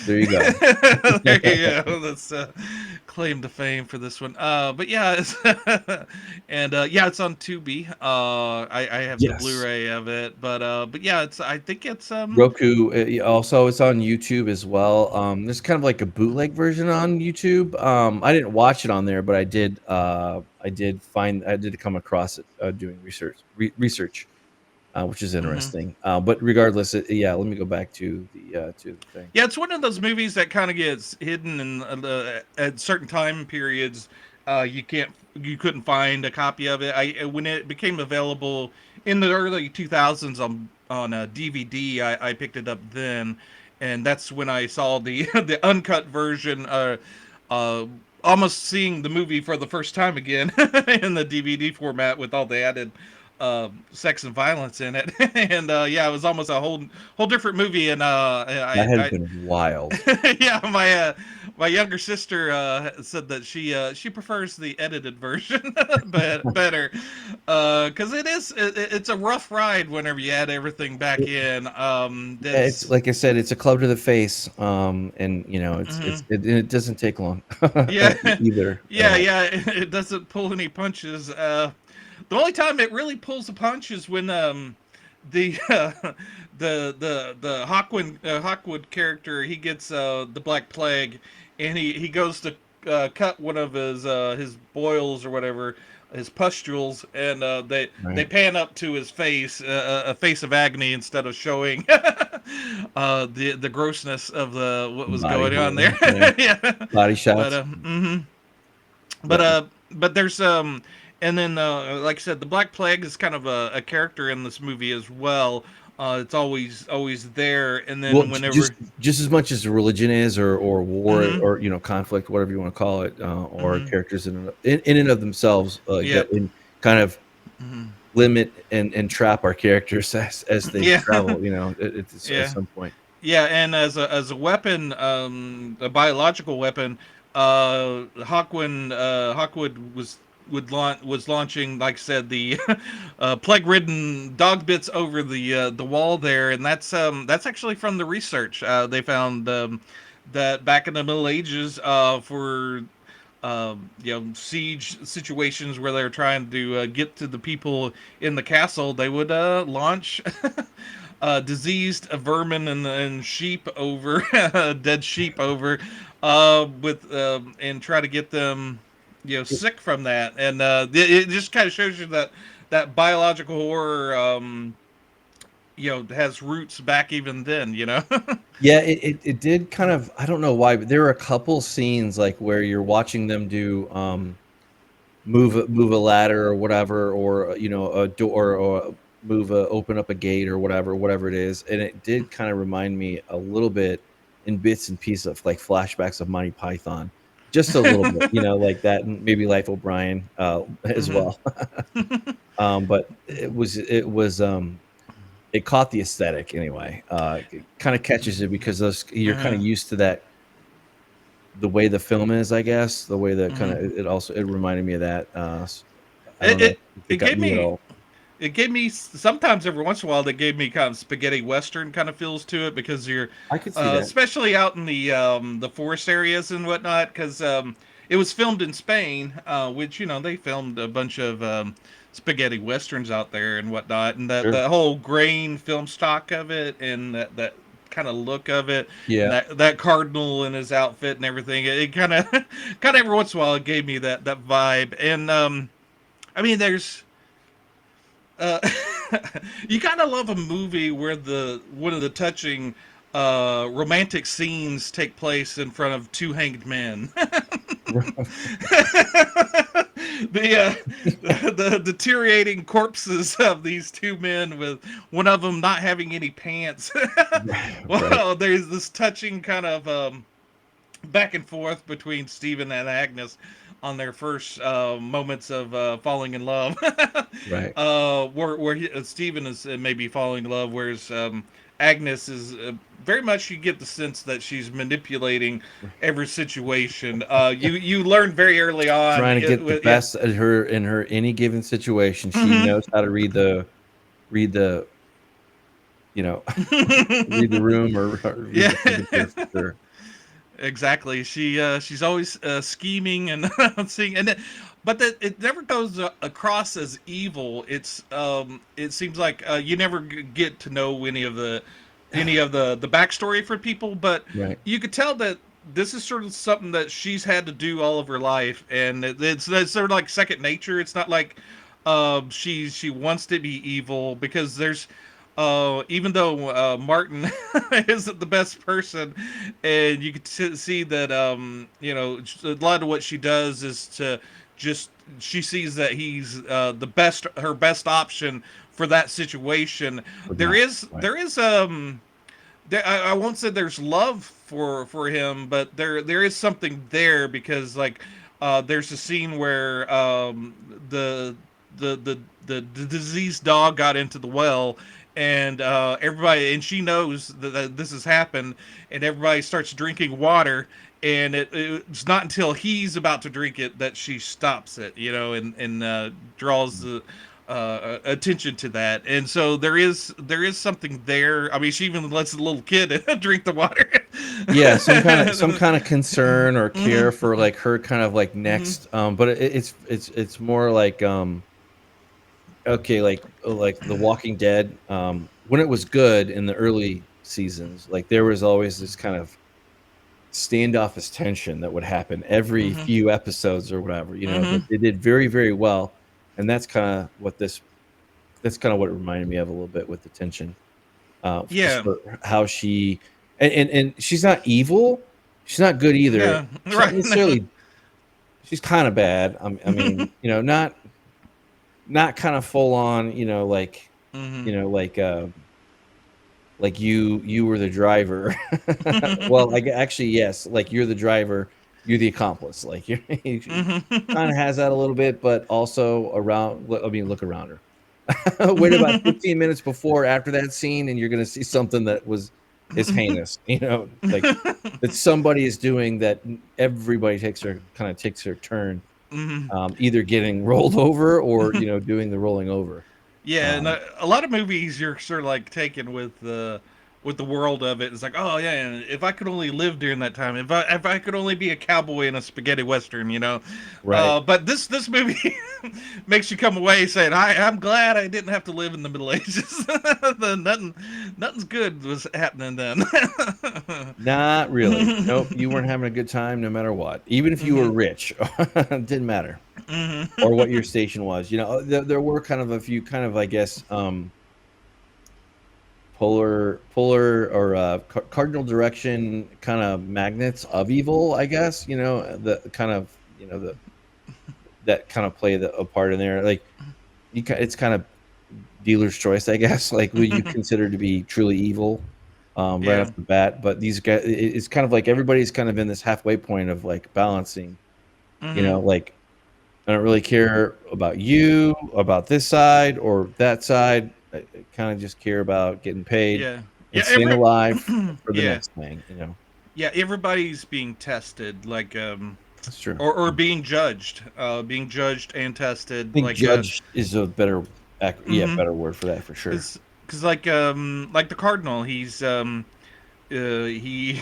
There you go. There you go. Let's claim to fame for this one. But yeah, and yeah, it's on Tubi. I have the Yes. Blu-ray of it, but yeah, I think it's Roku, also it's on YouTube as well. There's kind of like a bootleg version on YouTube. I didn't watch it on there, but I did come across it doing research, which is mhm. interesting. But regardless, yeah, let me go back to the thing. Yeah, it's one of those movies that kind of gets hidden in at certain time periods. You couldn't find a copy of it. I When it became available in the early 2000s on DVD, I picked it up then, and that's when I saw the the uncut version. Uh, Almost seeing the movie for the first time again in the DVD format with all the added sex and violence in it, and yeah, it was almost a whole different movie. And That had been wild. yeah, my younger sister said that she prefers the edited version better, because it's a rough ride whenever you add everything back in. It's That's like I said, it's a club to the face, and mhm. it doesn't take long Yeah, either. yeah. It doesn't pull any punches. The only time it really pulls a punch is when the the Hawkwood character, he gets the Black Plague, and he goes to cut one of his boils or whatever, his pustules, and they Right, pan up to his face, a face of agony, instead of showing the grossness of the what the was body going on horror, there. yeah, Yeah, body but shots, but but but there's and then like I said, the Black Plague is kind of a character in this movie as well. It's always there, and well, then just whenever. as much as religion is, or war, Mm-hmm. or conflict, whatever you want to call it, or Mm-hmm. characters in and of themselves, that Yep. in kind of Mm-hmm. limit and trap our characters as they Yeah. travel, at Yeah. some point. Yeah, and as a weapon, a biological weapon, Hawkwood was launching, like I said, the plague-ridden dog bits over the wall there, and that's actually from the research. They found that back in the Middle Ages, for siege situations where they're trying to get to the people in the castle, they would launch diseased vermin and sheep over dead sheep over with and try to get them sick from that. And it just kind of shows you that biological horror has roots back even then. Yeah, it did kind of, I don't know why, but there were a couple scenes like where you're watching them do move a ladder or whatever, or a door, or open up a gate or whatever it is, and it did kind of remind me a little bit in bits and pieces of like flashbacks of Monty Python, just a little bit, like that, and maybe Life O'Brien as Hmm. well. But it caught the aesthetic anyway. It kind of catches it because you're kind Uh, of used to that, the way the film is, I guess, the way that kind hmm. of, it reminded me of that. I it, don't know it if it it got gave you at me all. it gave me sometimes every once in a while they gave me kind of spaghetti western kind of feels to it, because you're I could see that. especially out in the forest areas and whatnot, because it was filmed in Spain, which they filmed a bunch of spaghetti westerns out there and whatnot, and that Sure. the whole grain film stock of it, and that kind of look of it, and Yeah. that cardinal in his outfit and everything. It kind of kind of every once in a while it gave me that vibe. And I mean, there's uh, you gotta love a movie where the one of the touching romantic scenes take place in front of two hanged men. The deteriorating corpses of these two men, with one of them not having any pants. Right. Well, there's this touching kind of back and forth between Stephen and Agnes on their first moments of falling in love. Right. Where Stephen is maybe falling in love, whereas Agnes is very much, you get the sense that she's manipulating every situation. You learn very early on. Trying to get the Yeah. best at her in her any given situation. She Hmm. knows how to read the you know read the room, or read Yeah. the temperature for sure. Exactly. She's always scheming and seeing, but that it never goes across as evil. It seems like you never get to know any of the backstory for people, but Right. you could tell that this is sort of something that she's had to do all of her life, and it's sort of like second nature. It's not like she wants to be evil, because there's even though Martin isn't the best person, and you can see that a lot of what she does is to just, she sees that he's her best option for that situation. For There now. is Right. there is I won't say there's love for him, but there is something there, because like there's a scene where the the the diseased dog got into the well, and everybody, and she knows that this has happened, and everybody starts drinking water, and it's not until he's about to drink it that she stops it, and draws the attention to that. And so there is something there. I mean, she even lets the little kid drink the water. Yeah, some kind of concern or Hmm. care for like her kind of like Hmm. next, but it's more like okay, like The Walking Dead, when it was good in the early seasons, like there was always this kind of standoffish tension that would happen every Hmm. few episodes or whatever, that Hmm. they did very, very well, and that's kind of what it reminded me of a little bit with the tension, just Yeah. for how she, and she's not evil, she's not good either. Yeah. She's not Right. necessarily, she's kind of bad. I mean, not kind of full on, Hmm. like you were the driver. Well, like actually, yes, like you're the driver, you're the accomplice. Like she kind of has that a little bit, but also around. I mean, look around her. Wait about 15 minutes before after that scene, and you're gonna see something that is heinous. Like that somebody is doing that. Everybody takes their turn, Hmm. either getting rolled over or doing the rolling over. Yeah, and Um, a lot of movies you're sort of like taken with the world of it. It's like, oh yeah, and if I could only live during that time, if I could only be a cowboy in a spaghetti western. right. But this movie makes you come away saying, I'm glad I didn't have to live in the Middle Ages. Nothing's good was happening then. Not really. Nope, you weren't having a good time no matter what. Even if you were Hmm. rich, it didn't matter, or what Hmm. your station was. There were kind of a few kind of, I guess, polar or cardinal direction kind of magnets of evil, I guess. The kind of the that kind of play a part in there. Like it's kind of dealer's choice, I guess. Like, who you consider to be truly evil, right Yeah. off the bat. But these guys, it's kind of like everybody's kind of in this halfway point of like balancing. Hmm. Like I don't really care about you, about this side or that side. I kind of just care about getting paid Yeah. and Yeah. staying alive for the Yeah. next thing. Yeah. Everybody's being tested, like That's true. or I being judged and tested, think like judge is a better, yeah, mm-hmm. better word for that for sure. Because like the cardinal, he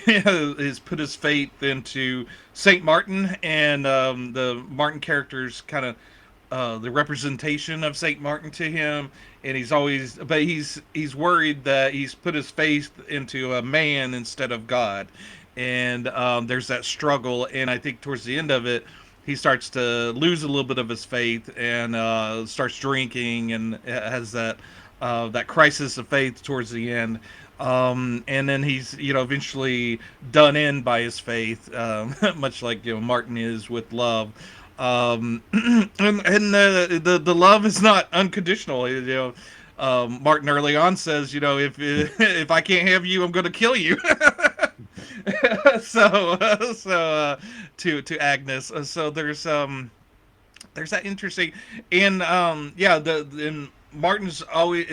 has put his faith into Saint Martin, and the Martin characters kind of the representation of Saint Martin to him, and he's worried that he's put his faith into a man instead of God, and there's that struggle, and I think towards the end of it, he starts to lose a little bit of his faith and starts drinking and has that crisis of faith towards the end. And then he's eventually done in by his faith, much like Martin is with love. And the love is not unconditional. Martin early on says, if I can't have you, I'm going to kill you. So to Agnes. So there's that interesting, and yeah, and Martin's always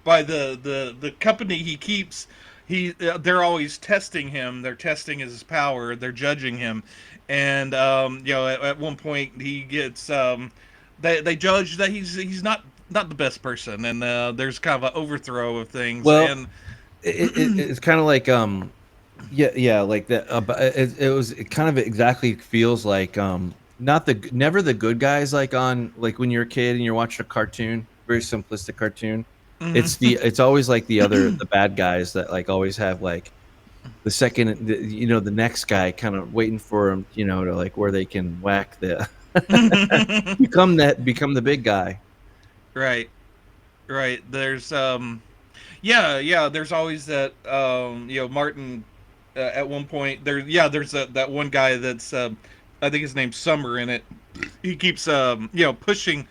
by the company he keeps. They're always testing him. They're testing his power. They're judging him, and at one point he gets they judge that he's not the best person, and there's kind of an overthrow of things, Well, and it's kind of like yeah, like that. But it kind of exactly feels like not never the good guys, like on like when you're a kid and you're watching a cartoon, very simplistic cartoon. mhm. It's always like the bad guys that like always have like the second, the next guy kind of waiting for him, to like where they can whack the become the big guy. Right, right. Yeah, there's always that Martin at one point there's that one guy that's I think his name's Summer in it. He keeps pushing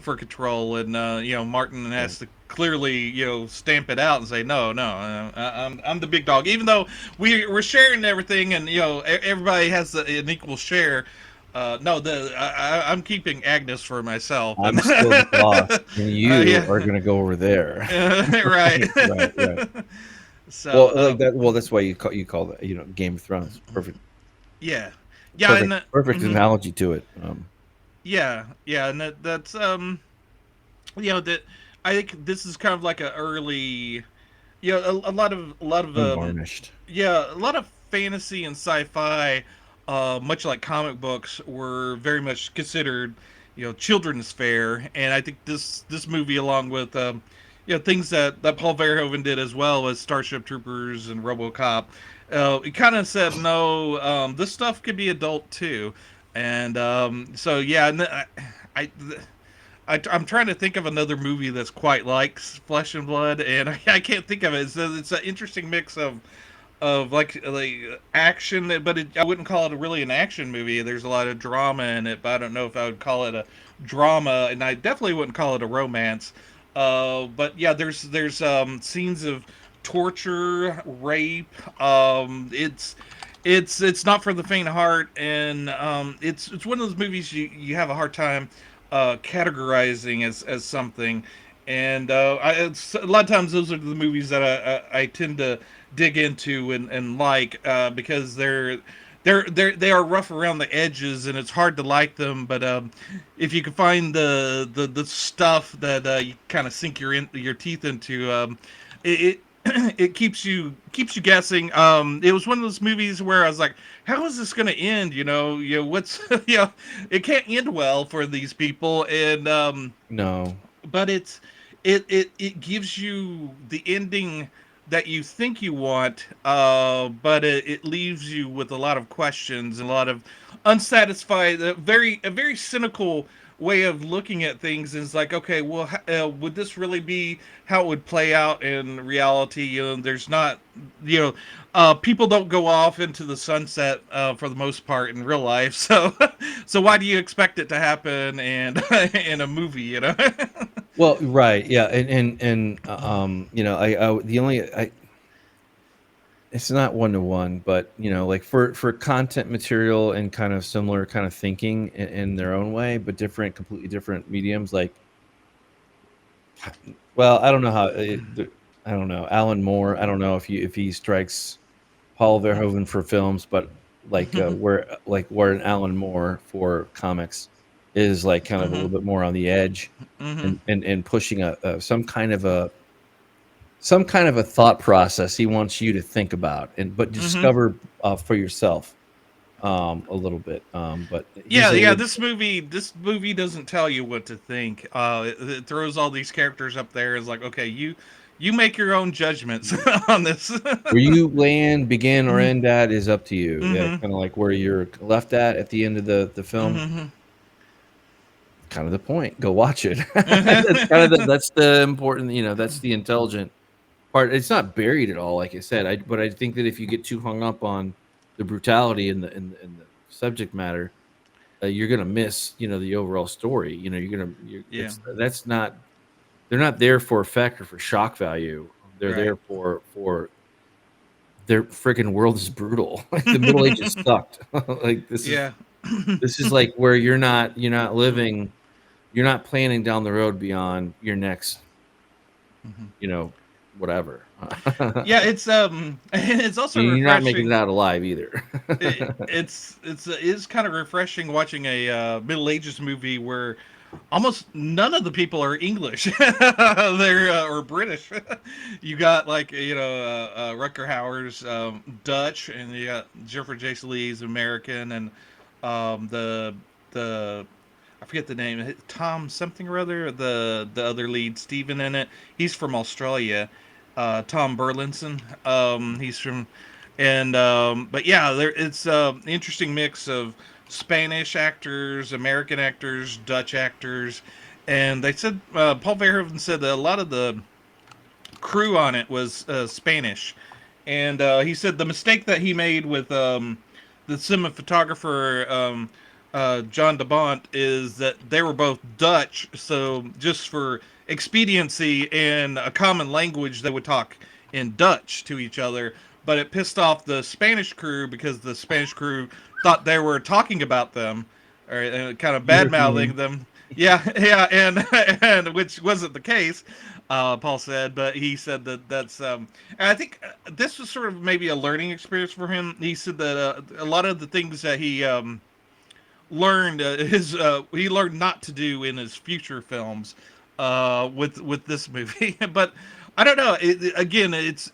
for control, and Martin has to clearly stamp it out and say no, I'm the big dog, even though we're sharing everything, and everybody has an equal share. No, I'm keeping Agnes for myself, and I'm still the boss, and you yeah, are gonna go over there. right. Right. So Well, like that. Well, that's why you call that, Game of Thrones. Perfect, yeah, yeah, perfect, and perfect mhm. analogy to it. Yeah, and that's that I think this is kind of like a early, Unvarnished. yeah, a lot of fantasy and sci-fi, much like comic books, were very much considered, children's fare, and I think this movie, along with things that Paul Verhoeven did as well as Starship Troopers and RoboCop, it kind of said no, this stuff could be adult too, and so yeah, and I I'm trying to think of another movie that's quite like Flesh and Blood, and I can't think of it. It's an interesting mix of like action, but I wouldn't call it really an action movie. There's a lot of drama in it, but I don't know if I would call it a drama, and I definitely wouldn't call it a romance. But yeah, there's scenes of torture, rape. It's not for the faint of heart, and it's one of those movies you have a hard time categorizing as something. And it's, a lot of times those are the movies that I tend to dig into and like because they are rough around the edges, and it's hard to like them. But if you can find the stuff that you kind of sink your teeth into, it it keeps you guessing. It was one of those movies where I was like, how is this going to end? What's it can't end well for these people, and No. but it gives you the ending that you think you want, but it leaves you with a lot of questions and a lot of unsatisfied, a very cynical way of looking at things. Is like, okay, well, would this really be how it would play out in reality? There's not, you know, people don't go off into the sunset for the most part in real life. So, so why do you expect it to happen and in a movie? Well, right, yeah, I the only it's not one to one, but like for content material and kind of similar kind of thinking in their own way, but completely different mediums. Like, well, I don't know I don't know Alan Moore. I don't know if he strikes Paul Verhoeven for films, but like where an Alan Moore for comics is like kind of a little Hmm. bit more on the edge, Hmm. and pushing some kind of a thought process he wants you to think about, but Hmm. discover for yourself. a little bit. But he's Yeah, a yeah. little. This movie doesn't tell you what to think. It throws all these characters up there. It's like, okay, you make your own judgments on this. Where you land, begin, or Hmm. end at is up to you. Yeah, Hmm. kind of like where you're left at the end of the film. Hmm. Kind of the point. Go watch it. That's kind of that's the important. That's the intelligent part. It's not buried at all, like I said. But I think that if you get too hung up on the brutality and the subject matter, you're gonna miss the overall story. Yeah. That's not. They're not there for effect or for shock value. They're Right. there for their freaking world is brutal. Like the Middle Ages sucked. Like Yeah. this is like where you're not living, you're not planning down the road beyond your next, Mhm. you know, whatever. Yeah, it's it's also You're not making it refreshing. out alive either. It is kind of refreshing watching a Middle Ages movie where almost none of the people are English. They're or British. You got like Rutger Hauer's Dutch, and you got Jennifer Jason Leigh's American, and the I forget the name, Tom something or other. The other lead, Steven, in it. He's from Australia. Tom Burlinson. He's from, and but yeah, there it's an interesting mix of Spanish actors, American actors, Dutch actors, and they said Paul Verhoeven said that a lot of the crew on it was Spanish, and he said the mistake that he made with the cinematographer John de Bont is that they were both Dutch, so just for expediency and a common language, they would talk in Dutch to each other. But it pissed off the Spanish crew because the Spanish crew thought they were talking about them, or kind of bad European. mouthing them. Yeah, yeah, and and which wasn't the case. Paul said, but he said that that's. And I think this was sort of maybe a learning experience for him. He said that a lot of the things that he learned he learned not to do in his future films with this movie. But I don't know. Again, it's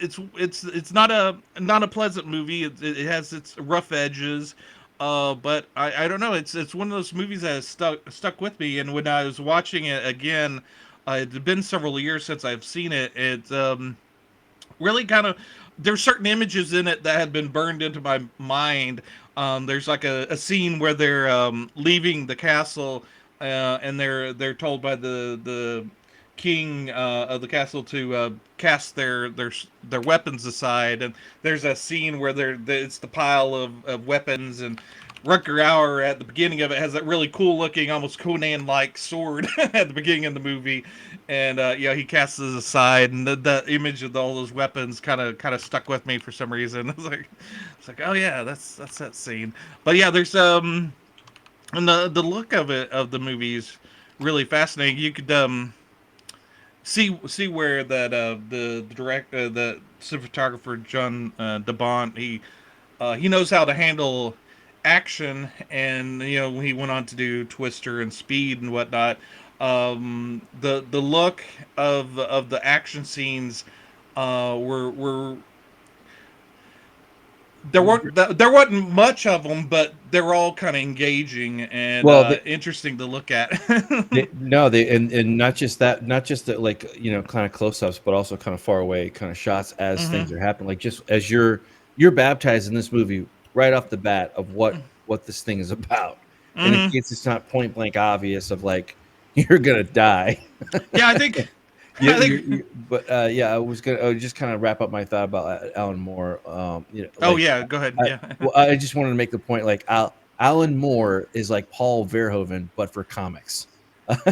not a pleasant movie. It has its rough edges. But I don't know. It's one of those movies that has stuck with me. And when I was watching it again, it had been several years since I've seen it. It really kind of there's certain images in it that had been burned into my mind. There's like a scene where they're leaving the castle, and they're told by the king of the castle to cast their weapons aside, and there's a scene where it's the pile of weapons, and Rutger Hauer at the beginning of it has that really cool looking, almost Conan like sword at the beginning of the movie, and he casts it aside, and the image of all those weapons kind of stuck with me for some reason. It's like, oh yeah, that's that scene. But yeah, there's and the look of the movie is really fascinating. You could see where that the cinematographer John de Bont, he knows how to handle action, and he went on to do Twister and Speed and whatnot. The look of the action scenes were there wasn't much of them, but they were all kind of engaging and Well, interesting to look at. no, and not just that, not just that, like kind of close ups, but also kind of far away, kind of shots as Hmm. things are happening. Like just as you're baptized in this movie right off the bat of what this thing is about, and in Hmm. case it's not point blank obvious of like you're gonna die. Yeah, I think you, I you, think. you, but yeah, I was just kind of wrap up my thought about Alan Moore. Oh Like yeah, go ahead. I, Yeah. well, I just wanted to make the point like Alan Moore is like Paul Verhoeven, but for comics. Like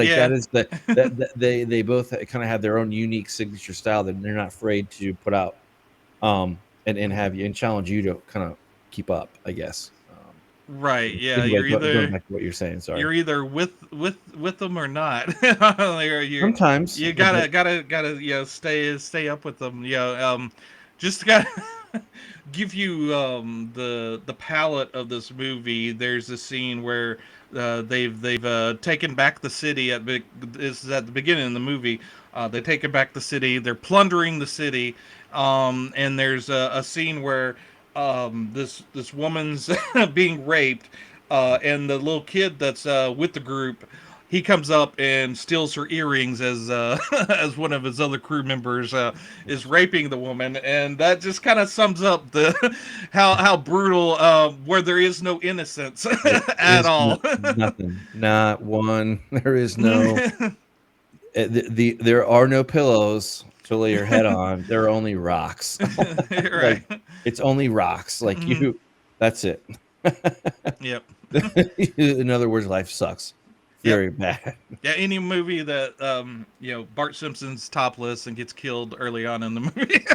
that Yeah. is that they both kind of have their own unique signature style that they're not afraid to put out, and have you and challenge you to kind of keep up, I guess. Right. Yeah. Anyway, going back to what you're saying, sorry. You're either with them or not. Sometimes, You but gotta stay up with them. Just gotta give you the palette of this movie. There's a scene where they've taken back the city this is at the beginning of the movie. They taken back the city. They're plundering the city, and there's a scene where this woman's being raped, and the little kid that's with the group, he comes up and steals her earrings as as one of his other crew members is raping the woman, and that just kind of sums up the how brutal, where there is no innocence There at is all. nothing, not one. There is no there are no pillows to lay your head on. There are only rocks. Right. Like, it's only rocks. Like, Hmm. that's it. Yep. In other words, life sucks Yep. very bad. Yeah, any movie that Bart Simpson's topless and gets killed early on in the movie,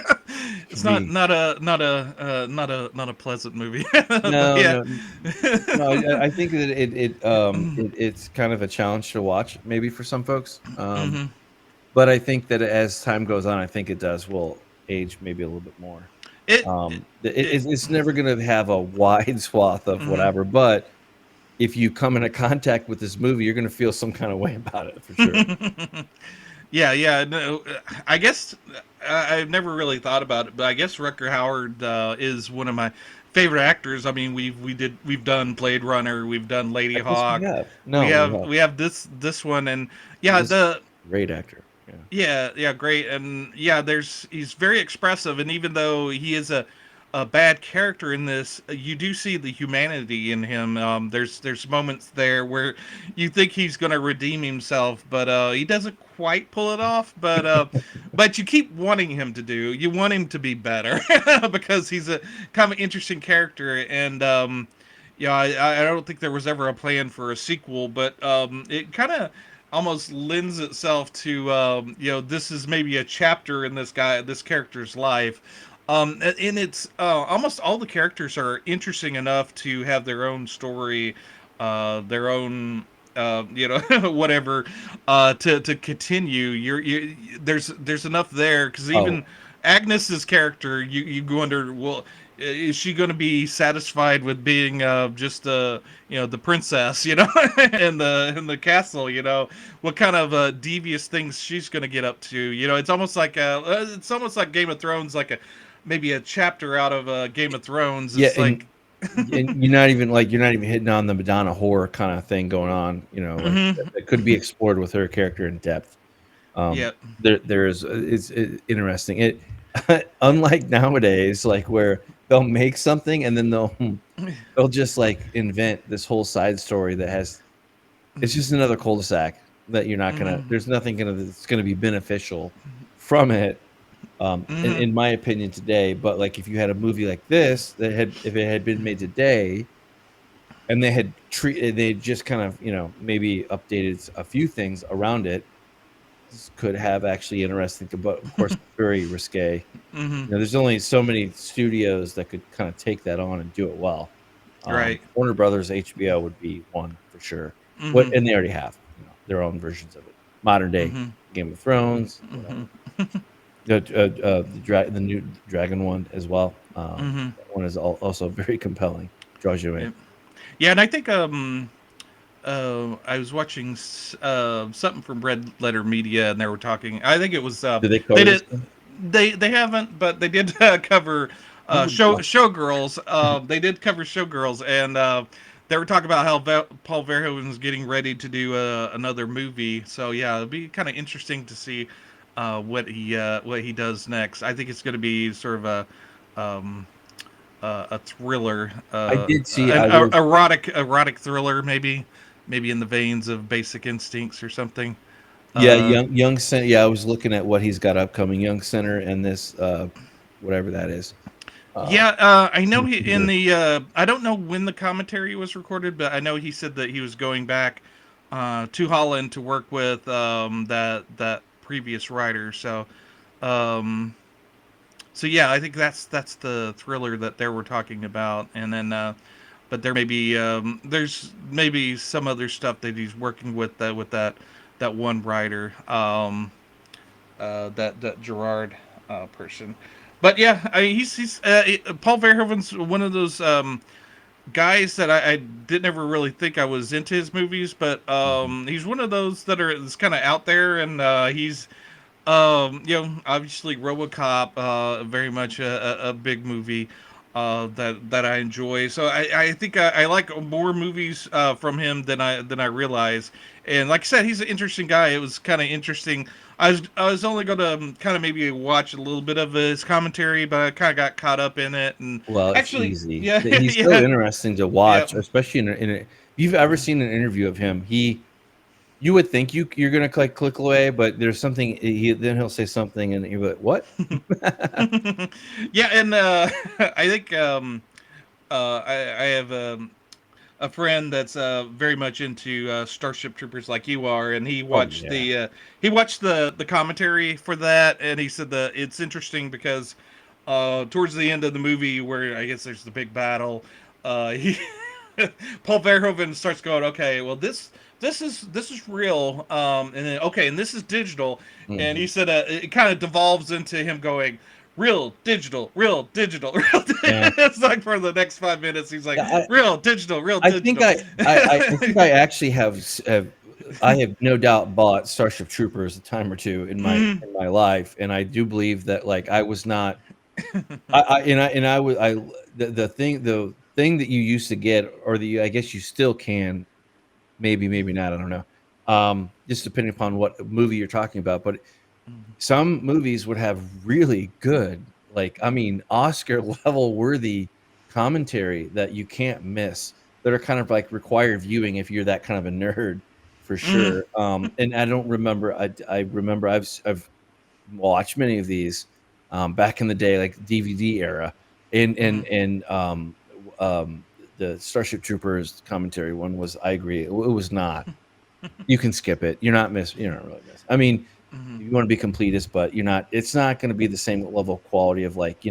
it's not Me. not a pleasant movie. But No, yeah. no. I think that it's kind of a challenge to watch, maybe for some folks. Hmm. But I think that as time goes on, I think will age maybe a little bit more. It, it, it It's never going to have a wide swath of mhm. whatever, but if you come into contact with this movie, you're going to feel some kind of way about it for sure. Yeah, yeah. No, I guess I've never really thought about it, but I guess Rutger Howard is one of my favorite actors. I mean, we've done Blade Runner, we've done Lady I guess we Hawk, have. No, we have. we have this one, and yeah, He's the a great actor. Yeah. yeah, great, and yeah, he's very expressive, and even though he is a bad character in this, you do see the humanity in him. There's moments there where you think he's going to redeem himself, but he doesn't quite pull it off. But you keep wanting him to do. You want him to be better because he's a kind of interesting character, and yeah, I don't think there was ever a plan for a sequel, but it kind of almost lends itself to this is maybe a chapter in this character's life, and it's almost all the characters are interesting enough to have their own story, their own whatever, to continue. There's enough there because Oh, even Agnes's character, you wonder, well, is she going to be satisfied with being just the princess, in the castle, what kind of devious things she's going to get up to. It's almost like Game of Thrones, like a maybe a chapter out of Game of Thrones. yeah, It's like, and you're not even hitting on the Madonna horror kind of thing going on. Like hmm, that could be explored with her character in depth. yeah, There's it's interesting. It unlike nowadays, like where they'll make something and then they'll just like invent this whole side story that has it's just another cul-de-sac that you're not gonna. hmm, There's nothing that's gonna be beneficial from it. hmm, In my opinion today, but like if you had a movie like this that had if it had been made today and they just kind of maybe updated a few things around it, this could have actually interesting, but of course very risque. hmm, There's only so many studios that could kind of take that on and do it well. right, Warner Brothers, HBO would be one for sure. hmm, And they already have their own versions of it. Modern day hmm, Game of Thrones, whatever. hmm, The new Dragon one as well. hmm. That one is also very compelling. Draws you in. Yeah. Yeah, and I think I was watching something from Red Letter Media, and they were talking. I think it was Did they they cover this did one? they haven't, but they did cover Oh, well, Showgirls. They did cover Showgirls, and they were talking about how Paul Verhoeven's getting ready to do another movie. So yeah, it'd be kind of interesting to see what he does next. I think it's going to be sort of um, a thriller, I did see. an I was erotic thriller, maybe in the veins of Basic Instincts or something. yeah, Uh, young center. Yeah, I was looking at what he's got upcoming. Young center and this whatever that is. Uh, yeah, I know he in the. I don't know when the commentary was recorded, but I know he said that he was going back to Holland to work with that previous writer. Um, so yeah, I think that's the thriller that they were talking about, and then but there may be there's maybe some other stuff that he's working with that one writer, that Gerard person. But yeah, he's Paul Verhoeven's one of those guys that I didn't ever really think I was into his movies, but he's one of those that are that's kind of out there, and he's obviously RoboCop, very much a big movie. that I enjoy. So I think I like more movies from him than I realize. And like I said, he's an interesting guy. It was kind of interesting. I was only going to kind of maybe watch a little bit of his commentary, but I kind of got caught up in it. And Well, it's actually, easy. yeah, He's so yeah, interesting to yeah. watch, especially if you've ever seen an interview of him, you would think you're gonna click away, but there's something he'll say something and you're like, what? Yeah, and I think I have a friend that's very much into Starship Troopers like you are, and Oh yeah. he watched the commentary for that, and he said that it's interesting because towards the end of the movie, where I guess there's the big battle, he Paul Verhoeven starts going, okay, well this is real, and then okay, and this is digital, and Hmm. he said it kind of devolves into him going real digital, real digital, real. Yeah. It's like for the next 5 minutes, he's like Yeah, real digital, real I think digital. I think I actually I have no doubt bought Starship Troopers a time or two Mm, in my life, and I do believe that like I was not I was I the thing that you used to get or I guess you still can, maybe not, I don't know. Just depending upon what movie you're talking about, but some movies would have really good, like, I mean, Oscar level worthy commentary that you can't miss, that are kind of like required viewing if you're that kind of a nerd, for mm, sure. And I don't remember, I remember I've watched many of these, back in the day, like DVD era, mm, um, the Starship Troopers commentary one was, I agree, it was not. You can skip it. You're not really missing. I mean, mm, you wanna be completist, but it's not gonna be the same level of quality of, like,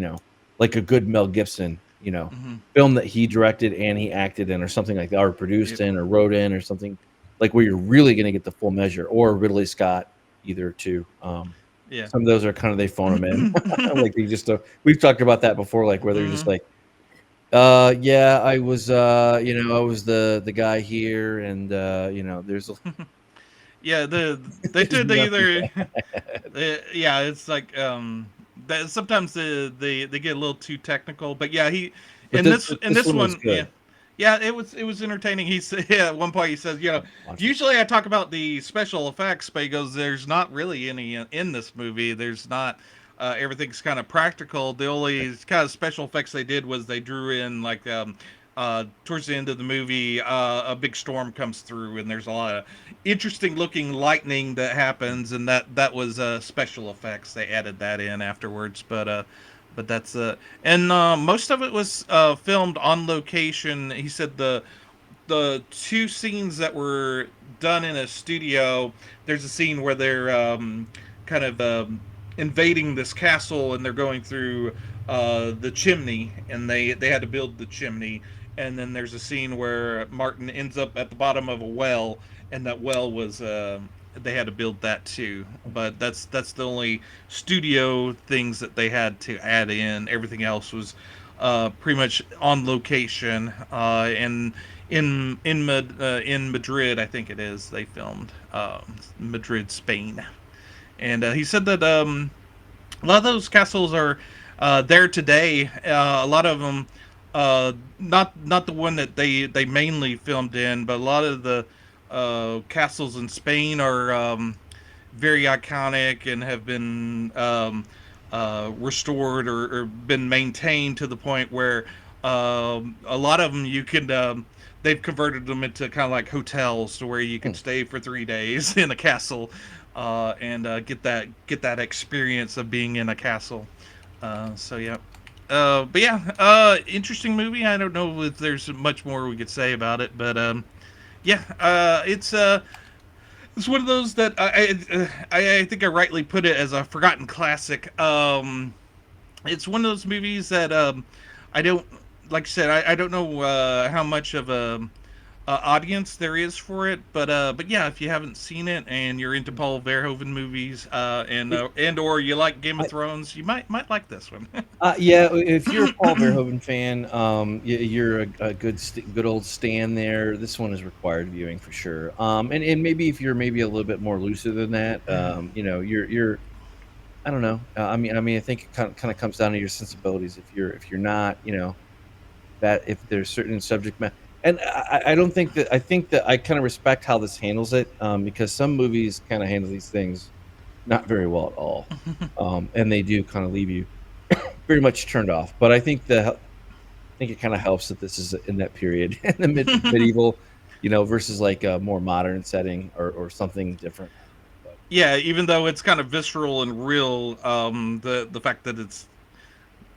like a good Mel Gibson, mm. film that he directed and he acted in or something like that, or produced Yep. in or wrote in or something, like, where you're really gonna get the full measure, or Ridley Scott, either two. Yeah. Some of those are kinda they phone them in. Like, they just we've talked about that before, like, where they're just Mm. like, yeah, I was the guy here, and, there's Yeah, they there's did nothing either. to add. Yeah, it's like that sometimes they get a little too technical, but yeah, he But in this this one was one, yeah. good. Yeah, it was entertaining. He said, yeah, at one point he says, Watch it. usually I talk about the special effects, but he goes, there's not really any in this movie. There's not everything's kind of practical. The only kind of special effects they did was they drew in like towards the end of the movie, a big storm comes through, and there's a lot of interesting looking lightning that happens, and that was special effects. They added that in afterwards, but that's and most of it was filmed on location. He said the two scenes that were done in a studio. There's a scene where they're kind of invading this castle, and they're going through the chimney, and they had to build the chimney. And then there's a scene where Martin ends up at the bottom of a well, and that well was they had to build that too. But that's the only studio things that they had to add in. Everything else was pretty much on location, and in Madrid, I think it is. They filmed Madrid, Spain, and he said that a lot of those castles are there today. A lot of them, not the one that they mainly filmed in, but a lot of the castles in Spain are very iconic and have been restored or been maintained to the point where a lot of them you could they've converted them into kind of like hotels to where you Hmm. could stay for 3 days in a castle and get that experience of being in a castle. So yeah. But yeah, interesting movie. I don't know if there's much more we could say about it, but yeah, it's one of those that I think I rightly put it as a forgotten classic. It's one of those movies that I don't like I said I don't know how much of a audience there is for it, but yeah, if you haven't seen it and you're into Paul Verhoeven movies and or you like Game of I Thrones, you might like this one. Yeah, if you're a Paul Verhoeven fan, you're a good old stan there. This one is required viewing for sure. And maybe if you're maybe a little bit more looser than that, I don't know. I think it kind of comes down to your sensibilities. If you're not, that if there's certain subject matter, and I don't think that I think that I kind of respect how this handles it, because some movies kind of handle these things not very well at all, and they do kind of leave you very much turned off. But I think it kind of helps that this is in that period in the medieval, versus like a more modern setting or something different. I don't know, Yeah, even though it's kind of visceral and real, the fact that it's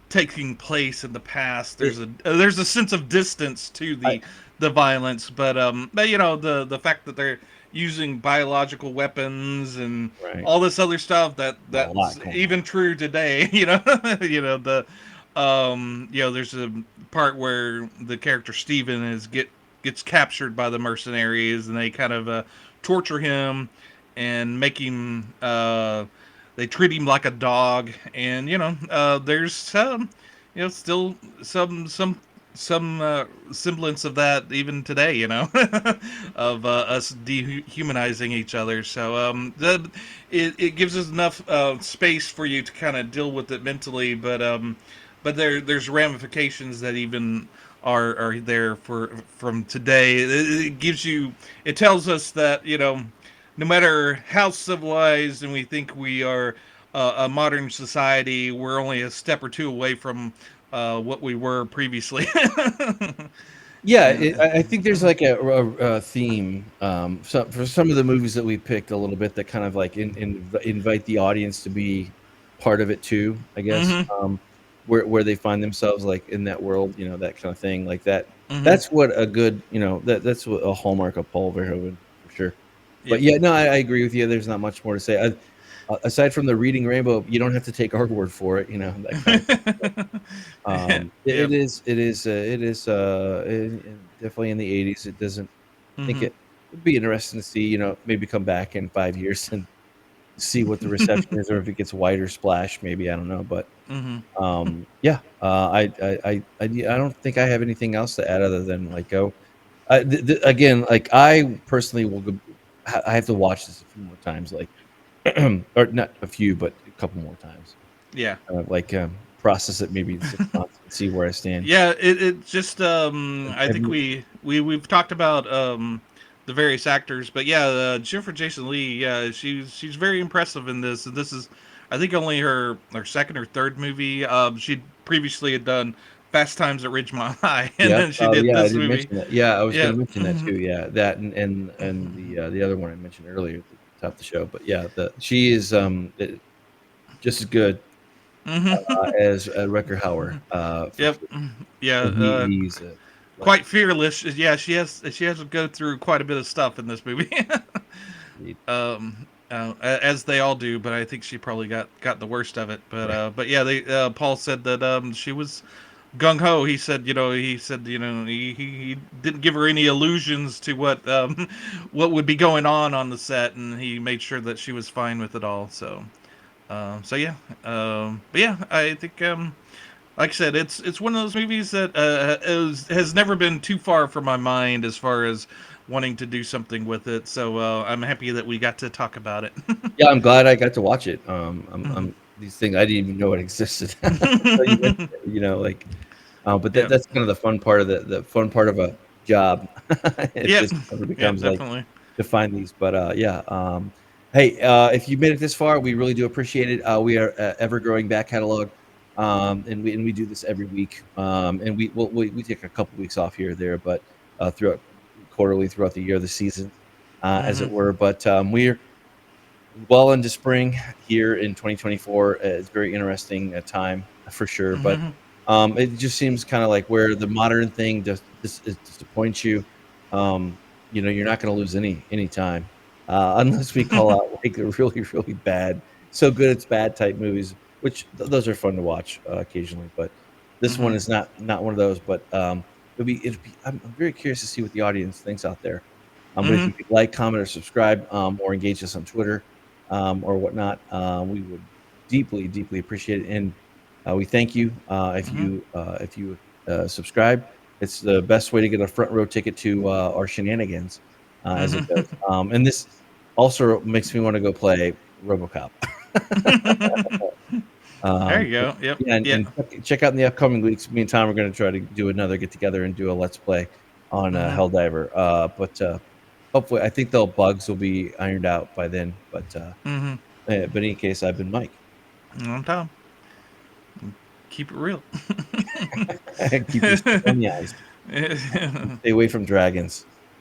taking place in the past, but there's a sense of distance to I the violence, but the fact that they're using biological weapons and right, all this other stuff a lot that's going on. even true today. There's a part where the character Steven gets captured by the mercenaries, and they kind of torture him and make him they treat him like a dog, and there's some, still some semblance of that even today, of us dehumanizing each other. So it gives us enough space for you to kind of deal with it mentally, but there's ramifications that even are there for from today. It gives you, it tells us that no matter how civilized and we think we are a modern society, we're only a step or two away from what we were previously. Yeah, And I think there's like a theme, for some of the movies that we picked a little bit that kind of like invite the audience to be part of it too, I guess, mm-hmm, where they find themselves like in that world, that kind of thing, like that. mm-hmm, That's what a good, that's what a hallmark of Paul Verhoeven for sure. But yep, yeah, no, I agree with you. There's not much more to say. Aside from the reading rainbow, you don't have to take our word for it, that kind of thing. yep, It is, definitely in the '80s. It doesn't think mm-hmm, it'd be interesting to see, maybe come back in 5 years and see what the reception is, or if it gets wider splash, maybe, I don't know, but, mm-hmm, yeah, I don't think I have anything else to add other than, like, go again, like, I personally will go I have to watch this a few more times, like, or not a few, but a couple more times, yeah. like, process it maybe in 6 months and see where I stand. Yeah, it just I Have think you we've talked about the various actors, but yeah, Jennifer Jason Lee, yeah, she's very impressive in this. And this is, I think, only her second or third movie. She previously had done Fast Times at Ridgemont High, and Yep. then she Oh, did yeah, I this didn't movie. mention that. Yeah, I was Yeah. gonna mention that too, yeah, that and the other one I mentioned earlier at the top of the show, but yeah, she is, just as good, hmm as, Rutger Hauer, for Yep. sure, Yeah. and he's a Quite legend fearless. Yeah, she has to go through quite a bit of stuff in this movie. indeed. As they all do, but I think she probably got the worst of it. But Right. but yeah, they Paul said that she was gung ho. He didn't give her any illusions to what would be going on the set, and he made sure that she was fine with it all. So yeah, but yeah, I think like I said, it's one of those movies that has never been too far from my mind as far as wanting to do something with it. So I'm happy that we got to talk about it. Yeah, I'm glad I got to watch it, Mhm. I'm these things I didn't even know it existed until you mentioned it, like, but Yeah. that's kind of the fun part of the fun part of a job. It Yep. just kind of Yeah. becomes like Definitely. to find these. But yeah, hey, if you made it this far, we really do appreciate it. We are ever growing back catalog, and we do this every week. And we take a couple weeks off here or there, but throughout quarterly throughout the year, the season, as hmm it were. But we're well into spring here in 2024. It's very interesting time for sure, but hmm it just seems kind of like where the modern thing disappoints you. You're not going to lose any time unless we call out like the really really bad, so good it's bad type movies, which those are fun to watch occasionally. But this one hmm is not one of those. But I'm very curious to see what the audience thinks out there. But if hmm you could like, comment, or subscribe, or engage us on Twitter, or whatnot, we would deeply, deeply appreciate it. And we thank you hmm if you subscribe. It's the best way to get a front row ticket to our shenanigans as it hmm goes. And this also makes me want to go play RoboCop. There you go. Yep. Yeah, and check out in the upcoming weeks. Me and Tom are going to try to do another get together and do a let's play on Helldiver. But hopefully, I think the bugs will be ironed out by then. But in any case, I've been Mike. I'm Tom. Keep it real. Keep your stick on the ice. Stay away from dragons.